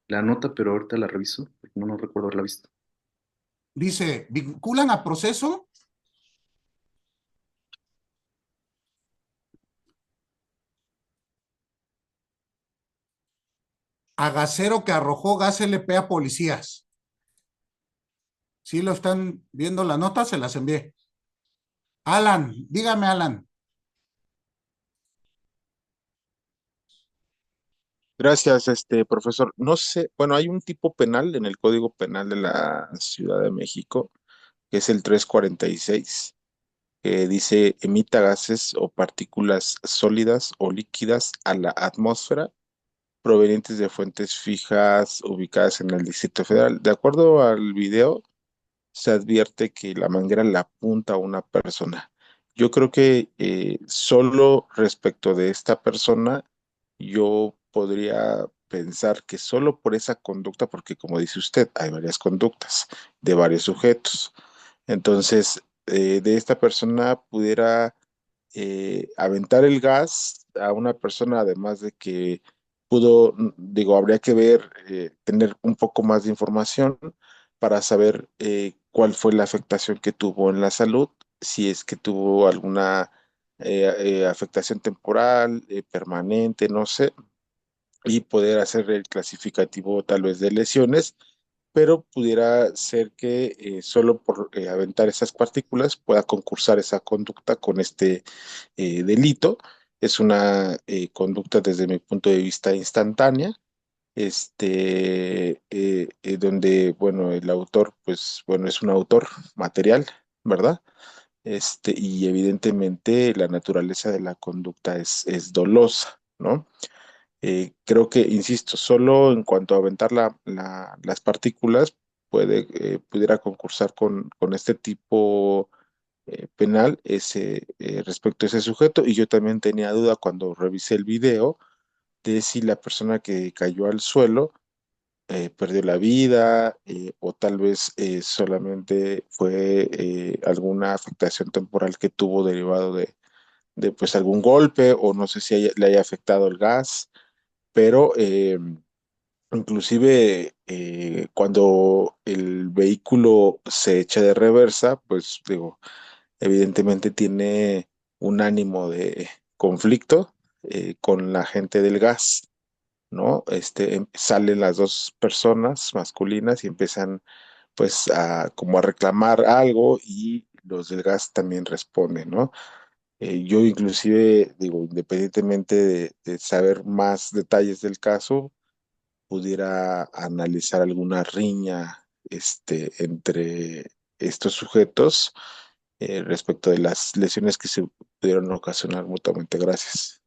Speaker 4: la nota, pero ahorita la reviso, porque no recuerdo haberla visto.
Speaker 1: Dice, vinculan a proceso a gasero que arrojó gas LP a policías. ¿Sí lo están viendo la nota? Se las envié. Alan, dígame, Alan.
Speaker 7: Gracias, profesor. No sé, bueno, hay un tipo penal en el Código Penal de la Ciudad de México, que es el 346, que dice emita gases o partículas sólidas o líquidas a la atmósfera provenientes de fuentes fijas ubicadas en el Distrito Federal. De acuerdo al video, se advierte que la manguera la apunta a una persona. Yo creo que solo respecto de esta persona, yo podría pensar que solo por esa conducta, porque como dice usted, hay varias conductas de varios sujetos. Entonces, de esta persona pudiera aventar el gas a una persona, además de que pudo, digo, habría que ver, tener un poco más de información para saber cuál fue la afectación que tuvo en la salud, si es que tuvo alguna afectación temporal, permanente, no sé, y poder hacer el clasificativo tal vez de lesiones, pero pudiera ser que solo por aventar esas partículas pueda concursar esa conducta con este delito. Es una conducta desde mi punto de vista instantánea, donde, bueno, el autor, pues, bueno, es un autor material, ¿verdad? Y evidentemente la naturaleza de la conducta es dolosa, ¿no? Creo que, insisto, solo en cuanto a aventar las partículas pudiera concursar con este tipo penal respecto a ese sujeto. Y yo también tenía duda cuando revisé el video de si la persona que cayó al suelo perdió la vida o tal vez solamente fue alguna afectación temporal que tuvo derivado de pues algún golpe o no sé si le haya afectado el gas, pero inclusive cuando el vehículo se echa de reversa, pues digo, evidentemente tiene un ánimo de conflicto con la gente del gas, ¿no? Salen las dos personas masculinas y empiezan pues a como a reclamar algo y los del gas también responden, ¿no? Yo inclusive digo, independientemente de saber más detalles del caso, pudiera analizar alguna riña entre estos sujetos respecto de las lesiones que se pudieron ocasionar mutuamente. Gracias.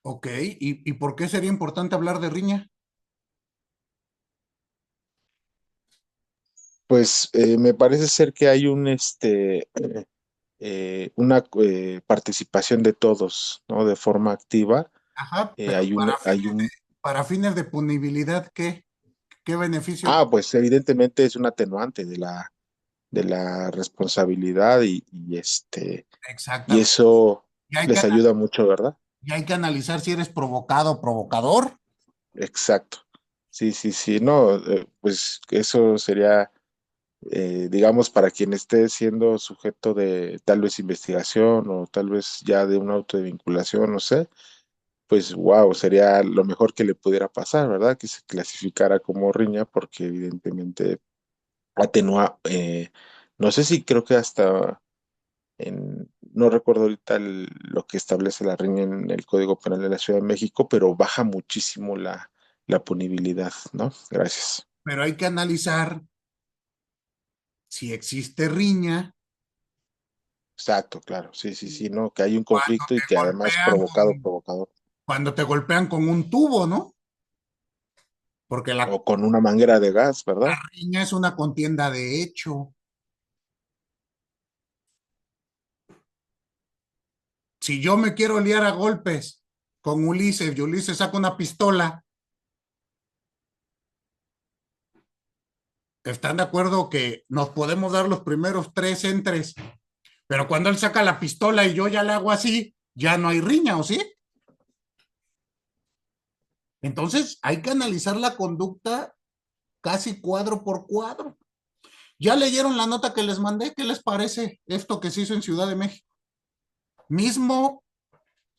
Speaker 1: Ok, ¿y por qué sería importante hablar de riña?
Speaker 7: Pues me parece ser que hay una participación de todos, ¿no? De forma activa.
Speaker 1: Ajá, pero
Speaker 7: Hay un,
Speaker 1: para fines de punibilidad, ¿qué beneficio?
Speaker 7: pues evidentemente es un atenuante de la responsabilidad y
Speaker 1: Exactamente.
Speaker 7: eso
Speaker 1: Y hay que,
Speaker 7: les ayuda mucho, ¿verdad?
Speaker 1: y hay que analizar si eres provocado o provocador.
Speaker 7: Exacto. Sí, sí, sí, no, pues eso sería, digamos, para quien esté siendo sujeto de tal vez investigación o tal vez ya de un auto de vinculación, no sé, pues wow, sería lo mejor que le pudiera pasar, ¿verdad? Que se clasificara como riña porque evidentemente atenúa, no sé si creo que hasta no recuerdo ahorita lo que establece la riña en el Código Penal de la Ciudad de México, pero baja muchísimo la punibilidad, ¿no? Gracias.
Speaker 1: Pero hay que analizar si existe riña
Speaker 7: Exacto, claro, sí, sí, sí, ¿no? Que hay un
Speaker 1: cuando
Speaker 7: conflicto y
Speaker 1: te
Speaker 7: que además
Speaker 1: golpean
Speaker 7: provocador,
Speaker 1: cuando te golpean con un tubo, ¿no? Porque
Speaker 7: o con una manguera de gas,
Speaker 1: la
Speaker 7: ¿verdad?
Speaker 1: riña es una contienda de hecho. Si yo me quiero liar a golpes con Ulises y Ulises saca una pistola, ¿están de acuerdo que nos podemos dar los primeros tres entres? Pero cuando él saca la pistola y yo ya le hago así, ya no hay riña, ¿o sí? Entonces hay que analizar la conducta casi cuadro por cuadro. ¿Ya leyeron la nota que les mandé? ¿Qué les parece esto que se hizo en Ciudad de México? Mismo,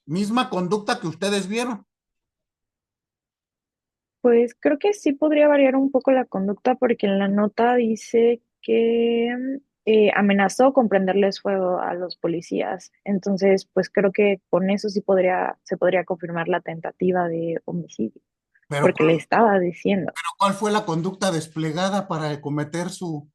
Speaker 1: misma conducta que ustedes vieron.
Speaker 10: Pues creo que sí podría variar un poco la conducta porque en la nota dice que amenazó con prenderles fuego a los policías. Entonces, pues creo que con eso sí se podría confirmar la tentativa de homicidio,
Speaker 1: Pero
Speaker 10: porque le estaba diciendo.
Speaker 1: ¿cuál fue la conducta desplegada para cometer su...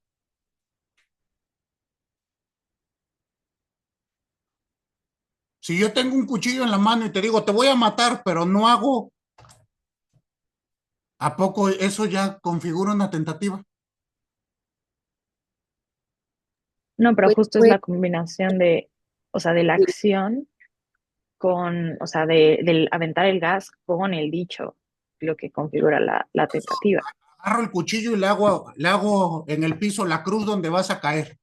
Speaker 1: Si yo tengo un cuchillo en la mano y te digo, te voy a matar, pero no hago, ¿a poco eso ya configura una tentativa?
Speaker 10: No, pero
Speaker 9: Pues,
Speaker 10: justo es
Speaker 9: pues,
Speaker 10: la combinación de, o sea, de la acción con, o sea, del aventar el gas con el dicho, lo que configura la tentativa.
Speaker 1: Agarro el cuchillo y le hago en el piso la cruz donde vas a caer,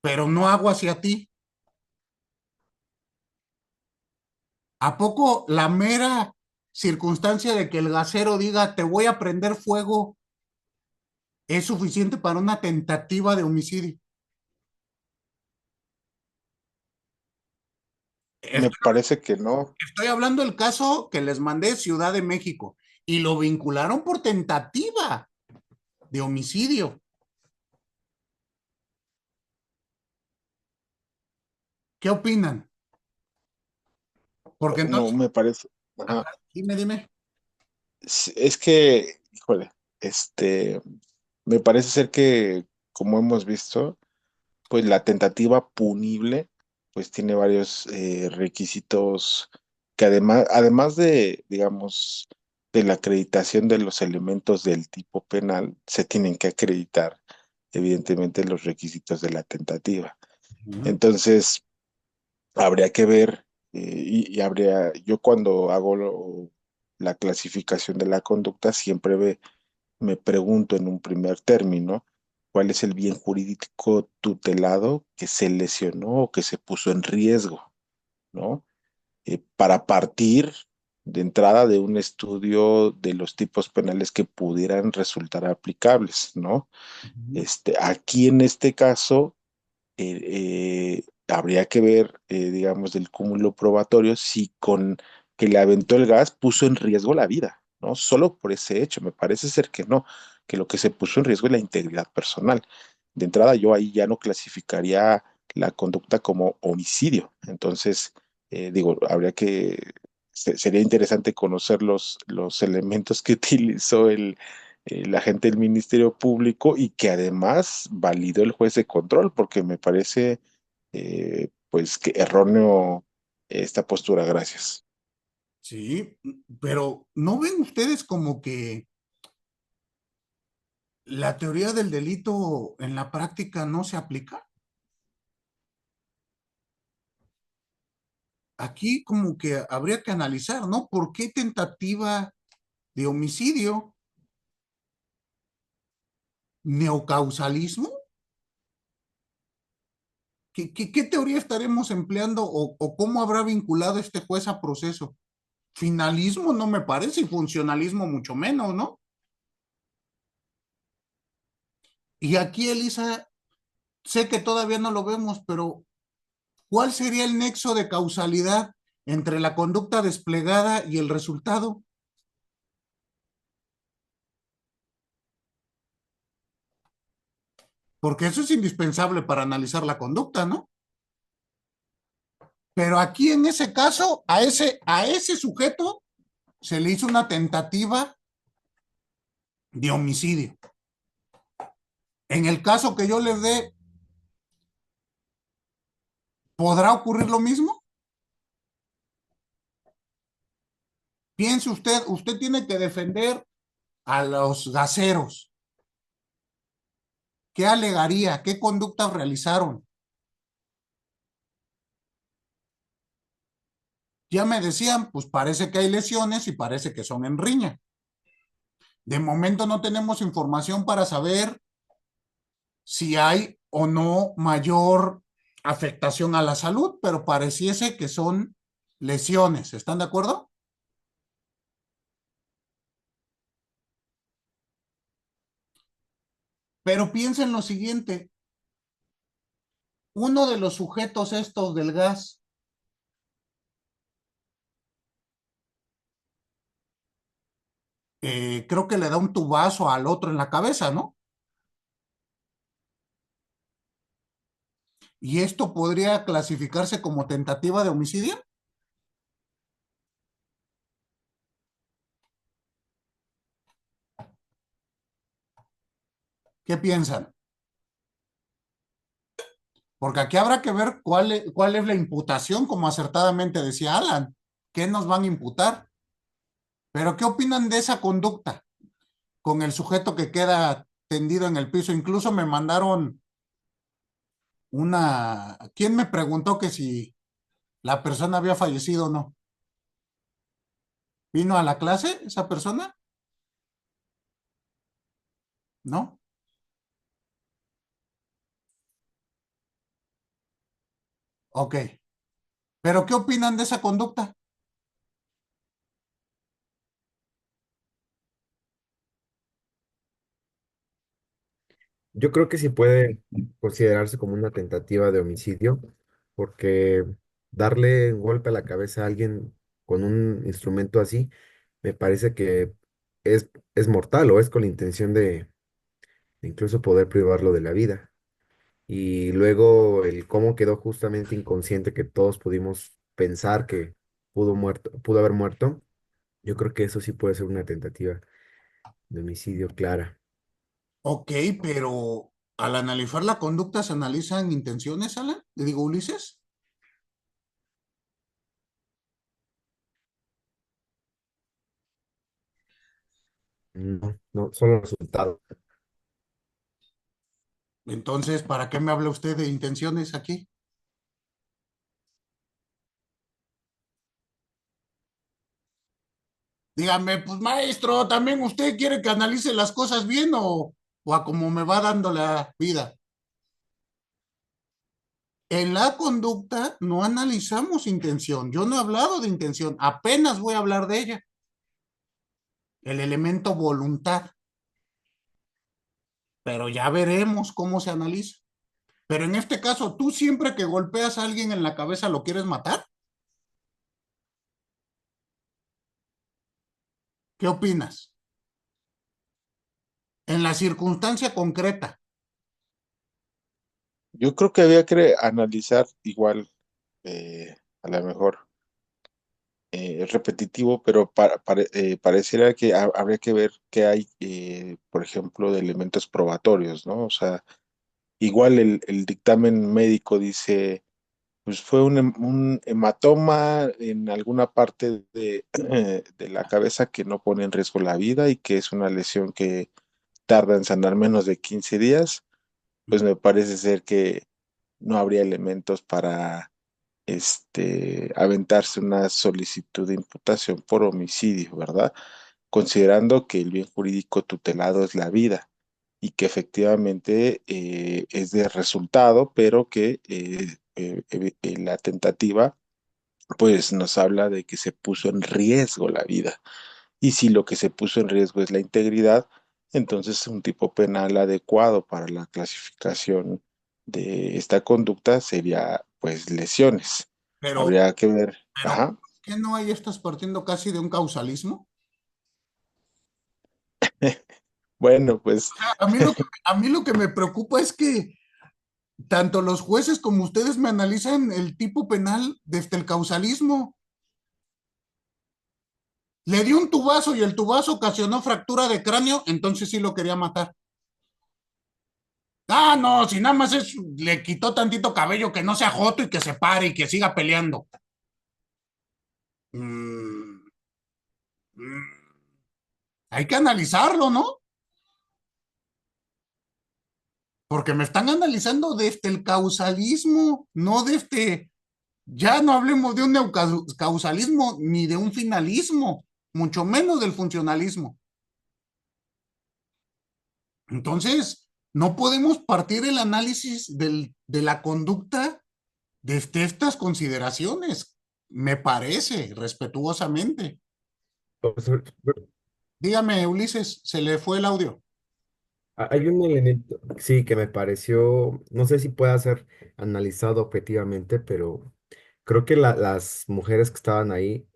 Speaker 1: pero no hago hacia ti. ¿A poco la mera circunstancia de que el gasero diga, te voy a prender fuego, es suficiente para una tentativa de homicidio?
Speaker 7: Me parece que no.
Speaker 1: Estoy hablando del caso que les mandé, Ciudad de México, y lo vincularon por tentativa de homicidio. ¿Qué opinan? Porque
Speaker 7: No
Speaker 1: entonces,
Speaker 7: me parece.
Speaker 1: ajá,
Speaker 7: Ajá.
Speaker 1: dime.
Speaker 7: Es que, híjole, me parece ser que, como hemos visto, pues la tentativa punible, pues tiene varios requisitos que además de, digamos, de la acreditación de los elementos del tipo penal, se tienen que acreditar, evidentemente, los requisitos de la tentativa.
Speaker 1: Ujú.
Speaker 7: Entonces, habría que ver, yo cuando hago la clasificación de la conducta, siempre me pregunto en un primer término, ¿cuál es el bien jurídico tutelado que se lesionó o que se puso en riesgo, ¿no? Para partir de entrada de un estudio de los tipos penales que pudieran resultar aplicables, ¿no?
Speaker 1: Ujú.
Speaker 7: Aquí en este caso, habría que ver, digamos, del cúmulo probatorio si con que le aventó el gas puso en riesgo la vida, ¿no? Solo por ese hecho, me parece ser que no, que lo que se puso en riesgo es la integridad personal. De entrada, yo ahí ya no clasificaría la conducta como homicidio. Entonces, digo, sería interesante conocer los elementos que utilizó el agente del Ministerio Público y que además validó el juez de control, porque me parece pues que erróneo esta postura. Gracias.
Speaker 1: Sí, pero ¿no ven ustedes como que la teoría del delito en la práctica no se aplica? Aquí como que habría que analizar, ¿no? ¿Por qué tentativa de homicidio? ¿Neocausalismo? ¿Qué teoría estaremos empleando o cómo habrá vinculado este juez a proceso? Finalismo no me parece y funcionalismo mucho menos, ¿no? Y aquí, Elisa, sé que todavía no lo vemos, pero ¿cuál sería el nexo de causalidad entre la conducta desplegada y el resultado? Porque eso es indispensable para analizar la conducta, ¿no? Pero aquí en ese caso, a ese sujeto se le hizo una tentativa de homicidio. En el caso que yo les dé, ¿podrá ocurrir lo mismo? Piense usted tiene que defender a los gaseros. ¿Qué alegaría? ¿Qué conductas realizaron? Ya me decían, pues parece que hay lesiones y parece que son en riña. De momento no tenemos información para saber si hay o no mayor afectación a la salud, pero pareciese que son lesiones. ¿Están de acuerdo? Pero piensen lo siguiente, uno de los sujetos estos del gas, creo que le da un tubazo al otro en la cabeza, ¿no? ¿Y esto podría clasificarse como tentativa de homicidio? ¿Qué piensan? Porque aquí habrá que ver cuál es la imputación, como acertadamente decía Alan. ¿Qué nos van a imputar? Pero ¿qué opinan de esa conducta con el sujeto que queda tendido en el piso? Incluso me mandaron ¿quién me preguntó que si la persona había fallecido o no? ¿Vino a la clase esa persona? ¿No? Ok. ¿Pero qué opinan de esa conducta?
Speaker 13: Yo creo que sí puede considerarse como una tentativa de homicidio, porque darle un golpe a la cabeza a alguien con un instrumento así, me parece que es mortal o es con la intención de incluso poder privarlo de la vida. Y luego el cómo quedó justamente inconsciente, que todos pudimos pensar que pudo haber muerto, yo creo que eso sí puede ser una tentativa de homicidio clara.
Speaker 1: Ok, pero al analizar la conducta se analizan intenciones, Alan. Le digo, Ulises.
Speaker 13: No, no, solo resultado.
Speaker 1: Entonces, ¿para qué me habla usted de intenciones aquí? Dígame, pues maestro, ¿también usted quiere que analice las cosas bien o a como me va dando la vida? En la conducta no analizamos intención. Yo no he hablado de intención, apenas voy a hablar de ella. El elemento voluntad, pero ya veremos cómo se analiza. Pero en este caso, ¿tú siempre que golpeas a alguien en la cabeza lo quieres matar? ¿Qué opinas? En la circunstancia concreta.
Speaker 7: Yo creo que había que analizar igual, a lo mejor es repetitivo, pero pareciera que habría que ver qué hay, por ejemplo, de elementos probatorios, ¿no? O sea, igual el dictamen médico dice, pues fue un hematoma en alguna parte de la cabeza que no pone en riesgo la vida y que es una lesión que tarda en sanar menos de 15 días, pues me parece ser que no habría elementos para aventarse una solicitud de imputación por homicidio, ¿verdad? Considerando que el bien jurídico tutelado es la vida y que efectivamente es de resultado, pero que la tentativa pues nos habla de que se puso en riesgo la vida. Y si lo que se puso en riesgo es la integridad, entonces un tipo penal adecuado para la clasificación de esta conducta sería pues lesiones.
Speaker 1: Pero,
Speaker 7: Habría que ver,
Speaker 1: pero,
Speaker 7: ajá,
Speaker 1: ¿qué no ahí estás partiendo casi de un causalismo?
Speaker 7: bueno, pues
Speaker 1: A mí lo que me preocupa es que tanto los jueces como ustedes me analizan el tipo penal desde el causalismo. Le dio un tubazo y el tubazo ocasionó fractura de cráneo, entonces sí lo quería matar. Ah, no, si nada más le quitó tantito cabello que no sea joto y que se pare y que siga peleando. Mm, mm, hay que analizarlo, ¿no? Porque me están analizando desde el causalismo, no desde, ya no hablemos de un neocausalismo ni de un finalismo, mucho menos del funcionalismo. Entonces, no podemos partir el análisis de la conducta desde estas consideraciones, me parece, respetuosamente.
Speaker 13: Profesor,
Speaker 1: Dígame, Ulises, se le fue el audio.
Speaker 13: hay un elemento, sí, que me pareció, no sé si pueda ser analizado objetivamente, pero creo que las mujeres que estaban ahí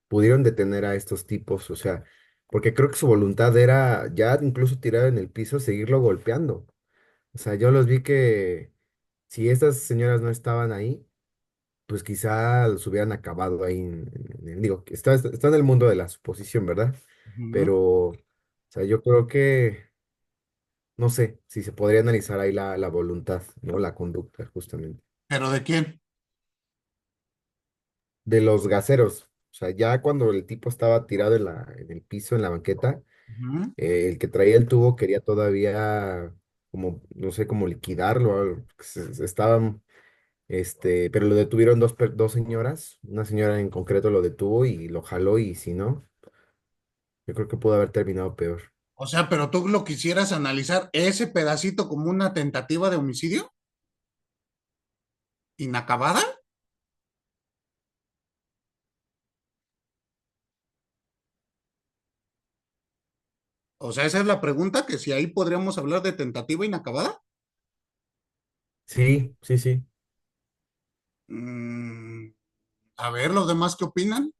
Speaker 13: pudieron detener a estos tipos, o sea, porque creo que su voluntad era ya incluso tirar en el piso, seguirlo golpeando. O sea, yo los vi que si estas señoras no estaban ahí, pues quizá los hubieran acabado ahí digo, que está en el mundo de la suposición, ¿verdad?
Speaker 1: Ujú.
Speaker 13: Pero, o sea, yo creo que, no sé, si se podría analizar ahí la voluntad, ¿no? La conducta, justamente.
Speaker 1: ¿Pero de quién?
Speaker 13: De los gaseros, o sea, ya cuando el tipo estaba tirado en el piso, en la banqueta,
Speaker 1: Ujú.
Speaker 13: el que traía el tubo quería todavía, como, no sé, como liquidarlo, algo, estaban, pero lo detuvieron dos señoras, una señora en concreto lo detuvo y lo jaló y si no, yo creo que pudo haber terminado peor.
Speaker 1: O sea, pero tú lo quisieras analizar ese pedacito como una tentativa de homicidio inacabada. O sea, esa es la pregunta, que si ahí podríamos hablar de tentativa inacabada.
Speaker 13: Sí, sí, sí.
Speaker 1: Mm, a ver, los demás qué opinan.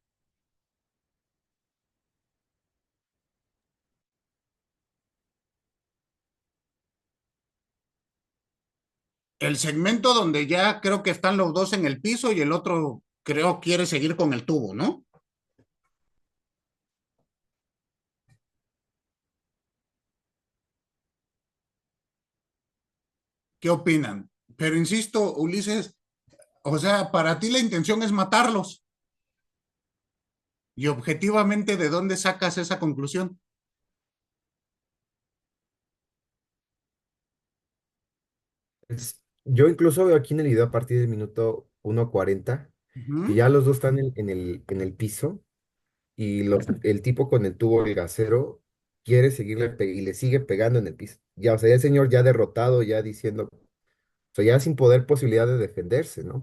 Speaker 1: El segmento donde ya creo que están los dos en el piso y el otro creo quiere seguir con el tubo, ¿no? ¿Qué opinan? Pero insisto, Ulises, o sea, para ti la intención es matarlos. Y objetivamente, ¿de dónde sacas esa conclusión?
Speaker 13: Yo incluso veo aquí en el video a partir del minuto 1:40 que
Speaker 1: Ujú.
Speaker 13: ya los dos están en el piso y el tipo con el tubo, el gasero, quiere seguirle y le sigue pegando en el piso. Ya, o sea, ya el señor ya derrotado, ya diciendo, o sea, ya sin poder posibilidad de defenderse, ¿no?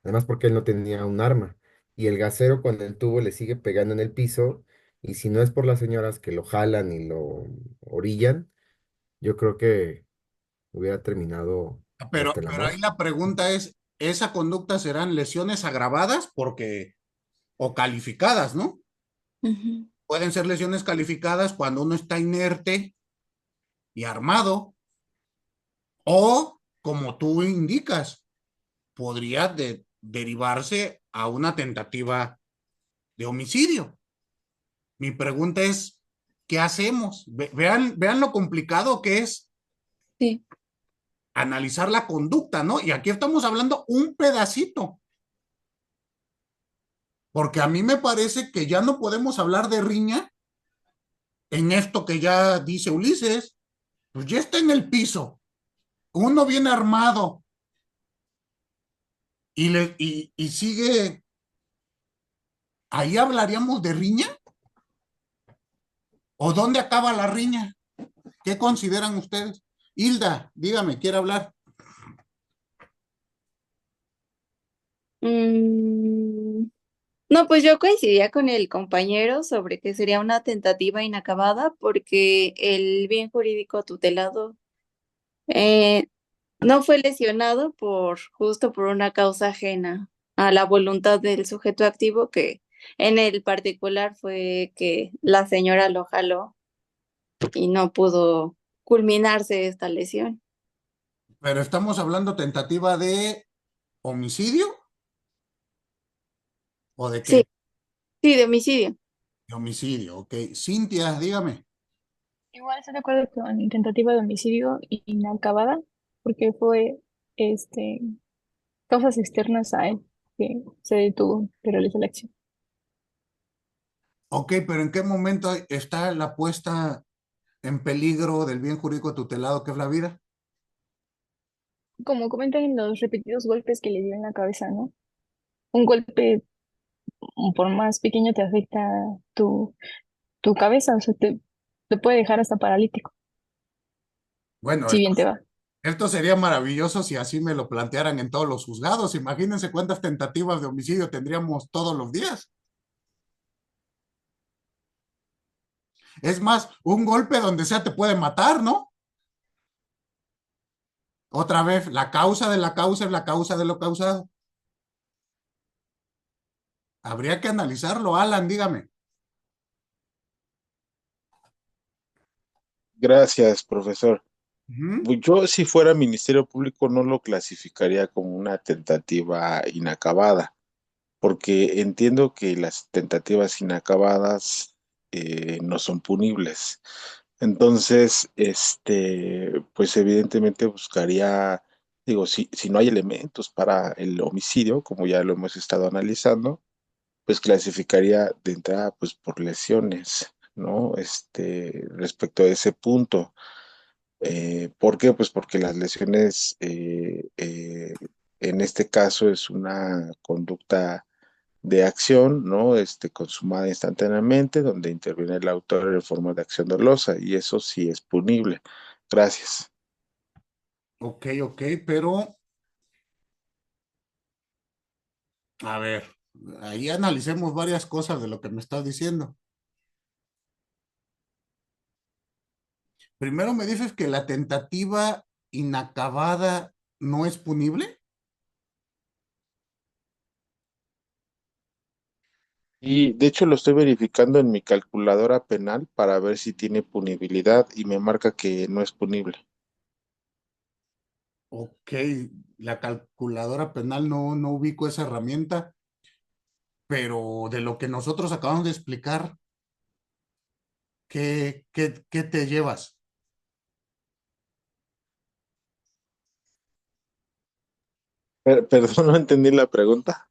Speaker 13: Además porque él no tenía un arma. Y el gasero con el tubo le sigue pegando en el piso y si no es por las señoras que lo jalan y lo orillan, yo creo que hubiera terminado hasta la
Speaker 1: Pero ahí
Speaker 13: muerte.
Speaker 1: la pregunta es, ¿esa conducta serán lesiones agravadas porque, o calificadas, ¿no?
Speaker 3: Ujú.
Speaker 1: Pueden ser lesiones calificadas cuando uno está inerte y armado, o como tú indicas, podría derivarse a una tentativa de homicidio. Mi pregunta es, ¿qué hacemos? Vean lo complicado que es
Speaker 3: Sí,
Speaker 1: analizar la conducta, ¿no? Y aquí estamos hablando un pedacito, porque a mí me parece que ya no podemos hablar de riña en esto que ya dice Ulises, pues ya está en el piso, uno viene armado y sigue, ahí hablaríamos de riña, o dónde acaba la riña, ¿qué consideran ustedes? Hilda, dígame, quiere hablar.
Speaker 3: Mm, no, pues yo coincidía con el compañero sobre que sería una tentativa inacabada porque el bien jurídico tutelado eh, no fue lesionado por justo por una causa ajena a la voluntad del sujeto activo, que en el particular fue que la señora lo jaló y no pudo culminarse esta lesión.
Speaker 1: Pero estamos hablando tentativa de homicidio o de
Speaker 3: Sí,
Speaker 1: qué?
Speaker 3: sí, de homicidio.
Speaker 1: De homicidio, ok. Cintia, dígame.
Speaker 10: Igual estoy de acuerdo con tentativa de homicidio inacabada, porque fue este causas externas a él que se detuvo de realizar la acción.
Speaker 1: Ok, pero ¿en qué momento está la puesta en peligro del bien jurídico tutelado que es la vida?
Speaker 10: Como comentan en los repetidos golpes que le dio en la cabeza, ¿no? Un golpe, por más pequeño, te afecta tu cabeza, o sea, te puede dejar hasta paralítico,
Speaker 1: Bueno,
Speaker 10: si bien te va.
Speaker 1: esto sería maravilloso si así me lo plantearan en todos los juzgados. Imagínense cuántas tentativas de homicidio tendríamos todos los días. Es más, un golpe donde sea te puede matar, ¿no? Otra vez, la causa de la causa es la causa de lo causado. Habría que analizarlo, Alan, dígame.
Speaker 7: Gracias, profesor.
Speaker 1: Ujú.
Speaker 7: Pues yo, si fuera Ministerio Público, no lo clasificaría como una tentativa inacabada, porque entiendo que las tentativas inacabadas no son punibles. Entonces, pues evidentemente buscaría, digo, si no hay elementos para el homicidio, como ya lo hemos estado analizando, pues clasificaría de entrada, pues por lesiones, ¿no? Respecto a ese punto. ¿Por qué? Pues porque las lesiones, en este caso, es una conducta de acción, ¿no? Consumada instantáneamente, donde interviene el autor en forma de acción dolosa, y eso sí es punible. Gracias.
Speaker 1: Ok, pero a ver, ahí analicemos varias cosas de lo que me estás diciendo. Primero me dices que la tentativa inacabada no es punible.
Speaker 7: Y de hecho lo estoy verificando en mi calculadora penal para ver si tiene punibilidad y me marca que no es punible.
Speaker 1: Ok, la calculadora penal no ubico esa herramienta, pero de lo que nosotros acabamos de explicar, ¿qué te llevas?
Speaker 7: Perdón, no entendí la pregunta.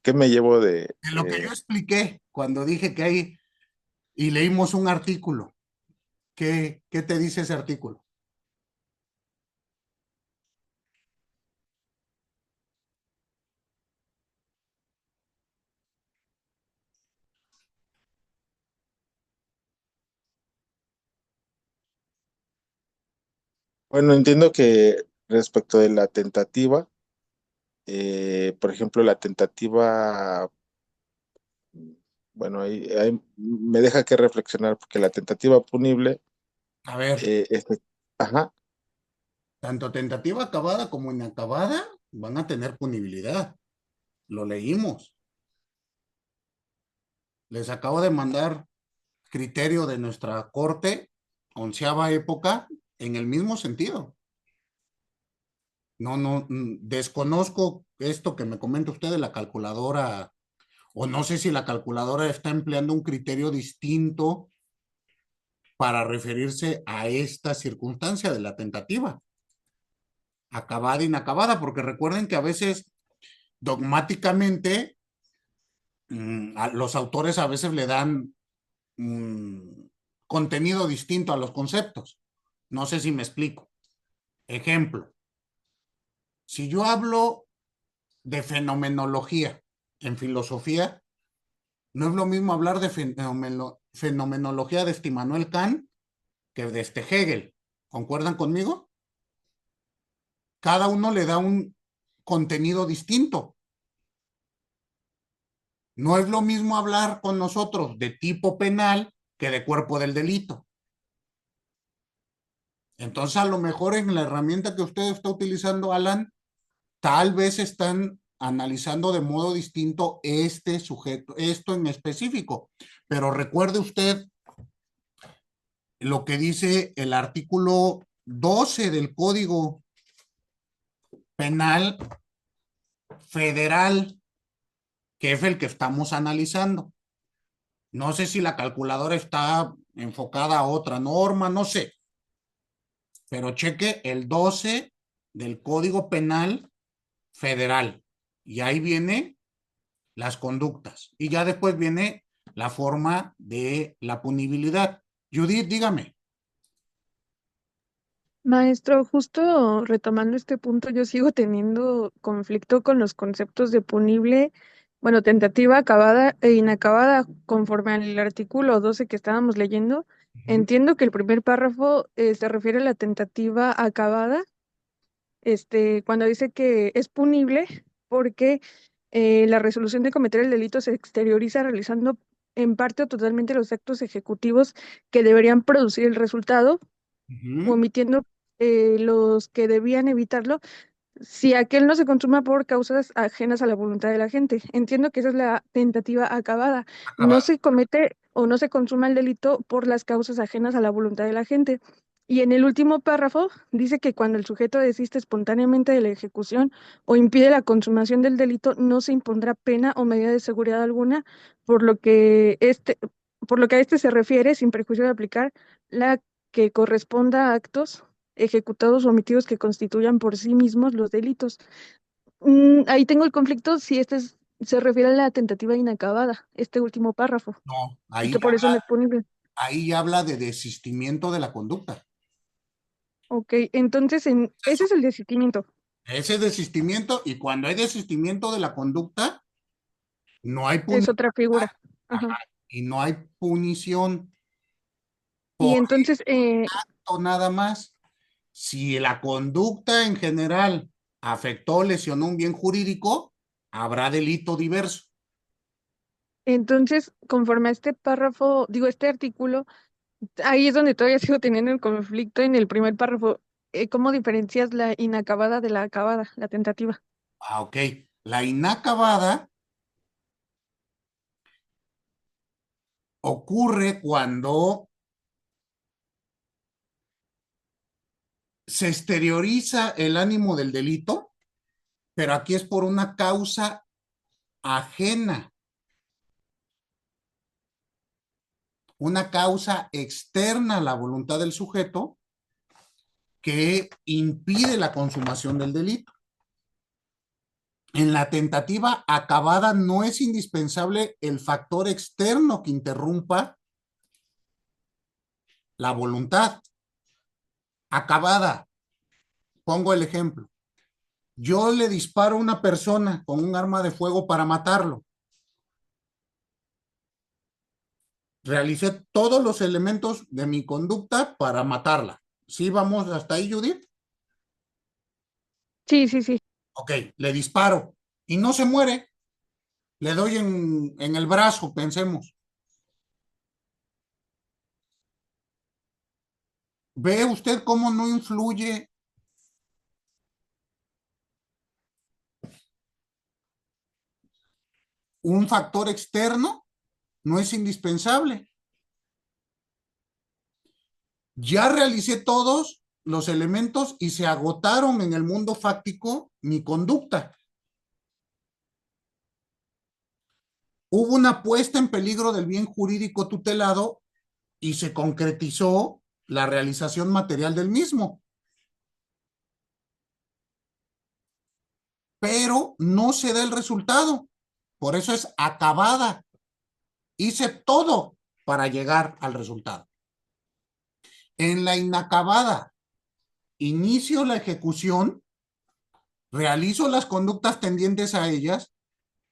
Speaker 7: ¿Qué me llevo de...
Speaker 1: De lo que yo expliqué cuando dije que hay y leímos un artículo. ¿Qué te dice ese artículo?
Speaker 7: Bueno, entiendo que respecto de la tentativa, por ejemplo, la tentativa, bueno, ahí me deja que reflexionar porque la tentativa punible,
Speaker 1: A ver,
Speaker 7: eh, este, ajá,
Speaker 1: tanto tentativa acabada como inacabada van a tener punibilidad. Lo leímos. Les acabo de mandar criterio de nuestra corte, onceava época, en el mismo sentido. No, desconozco esto que me comenta usted de la calculadora, o no sé si la calculadora está empleando un criterio distinto para referirse a esta circunstancia de la tentativa, acabada, inacabada, porque recuerden que a veces dogmáticamente los autores a veces le dan contenido distinto a los conceptos. No sé si me explico. Ejemplo, si yo hablo de fenomenología en filosofía, no es lo mismo hablar de fenomenología de este Immanuel Kant que de este Hegel. ¿Concuerdan conmigo? Cada uno le da un contenido distinto. No es lo mismo hablar con nosotros de tipo penal que de cuerpo del delito. Entonces, a lo mejor en la herramienta que usted está utilizando, Alan, tal vez están analizando de modo distinto este sujeto, esto en específico. Pero recuerde usted lo que dice el artículo 12 del Código Penal Federal, que es el que estamos analizando. No sé si la calculadora está enfocada a otra norma, no sé, pero cheque el 12 del Código Penal Federal y ahí viene las conductas y ya después viene la forma de la punibilidad. Judith, dígame.
Speaker 8: Maestro, justo retomando este punto, yo sigo teniendo conflicto con los conceptos de punible, bueno, tentativa acabada e inacabada, conforme al artículo 12 que estábamos leyendo. Entiendo que el primer párrafo se refiere a la tentativa acabada, cuando dice que es punible porque la resolución de cometer el delito se exterioriza realizando en parte o totalmente los actos ejecutivos que deberían producir el resultado, omitiendo los que debían evitarlo, si aquel no se consuma por causas ajenas a la voluntad de la gente. Entiendo que esa es la tentativa acabada. No
Speaker 1: Acabada.
Speaker 8: se comete o no se consuma el delito por las causas ajenas a la voluntad de la gente. Y en el último párrafo dice que cuando el sujeto desiste espontáneamente de la ejecución o impide la consumación del delito, no se impondrá pena o medida de seguridad alguna, por lo que por lo que a este se refiere, sin perjuicio de aplicar la que corresponda a actos ejecutados o omitidos que constituyan por sí mismos los delitos. Ahí tengo el conflicto si se refiere a la tentativa inacabada, este último párrafo,
Speaker 1: No,
Speaker 8: y que por eso no es punible.
Speaker 1: ahí habla de desistimiento de la conducta.
Speaker 8: Ok, entonces ese es el desistimiento.
Speaker 1: Ese desistimiento, y cuando hay desistimiento de la conducta, no hay
Speaker 8: Es
Speaker 1: punición.
Speaker 8: otra figura. Ajá.
Speaker 1: Ajá, y no hay punición
Speaker 8: Y
Speaker 1: por
Speaker 8: entonces,
Speaker 1: acto nada más. Si la conducta en general afectó, lesionó un bien jurídico, habrá delito diverso.
Speaker 8: conforme a este párrafo, digo, este artículo, ahí es donde todavía sigo teniendo el conflicto en el primer párrafo. ¿Cómo diferencias la inacabada de la acabada, la tentativa?
Speaker 1: Ok. La inacabada ocurre cuando se exterioriza el ánimo del delito, pero aquí es por una causa ajena, una causa externa a la voluntad del sujeto que impide la consumación del delito. En la tentativa acabada no es indispensable el factor externo que interrumpa la voluntad. Acabada, pongo el ejemplo. Yo le disparo a una persona con un arma de fuego para matarlo. Realicé todos los elementos de mi conducta para matarla. ¿Sí vamos hasta ahí, Judith?
Speaker 8: Sí, sí, sí.
Speaker 1: Ok, le disparo y no se muere. Le doy en el brazo, pensemos. ¿Ve usted cómo no influye un factor externo? No es indispensable. Ya realicé todos los elementos y se agotaron en el mundo fáctico mi conducta. Hubo una puesta en peligro del bien jurídico tutelado y se concretizó la realización material del mismo. Pero no se da el resultado. Por eso es acabada. Hice todo para llegar al resultado. En la inacabada, inicio la ejecución, realizo las conductas tendientes a ellas,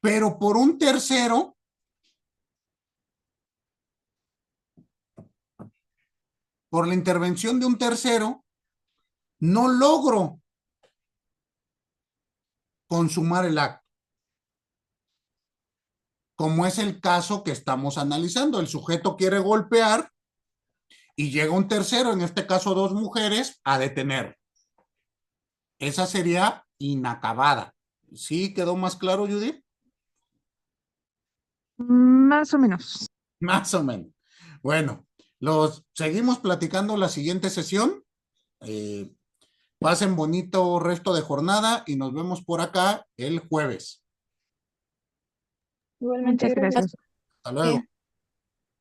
Speaker 1: pero por un tercero, por la intervención de un tercero, no logro consumar el acto. como es el caso que estamos analizando. El sujeto quiere golpear y llega un tercero, en este caso dos mujeres, a detener. Esa sería inacabada. ¿Sí quedó más claro, Judith?
Speaker 8: Más o menos.
Speaker 1: Más o menos. Bueno, los seguimos platicando la siguiente sesión. Eh, Pasen bonito resto de jornada y nos vemos por acá el jueves.
Speaker 10: Igualmente,
Speaker 8: Muchas
Speaker 10: gracias.
Speaker 8: gracias.
Speaker 1: Hasta luego.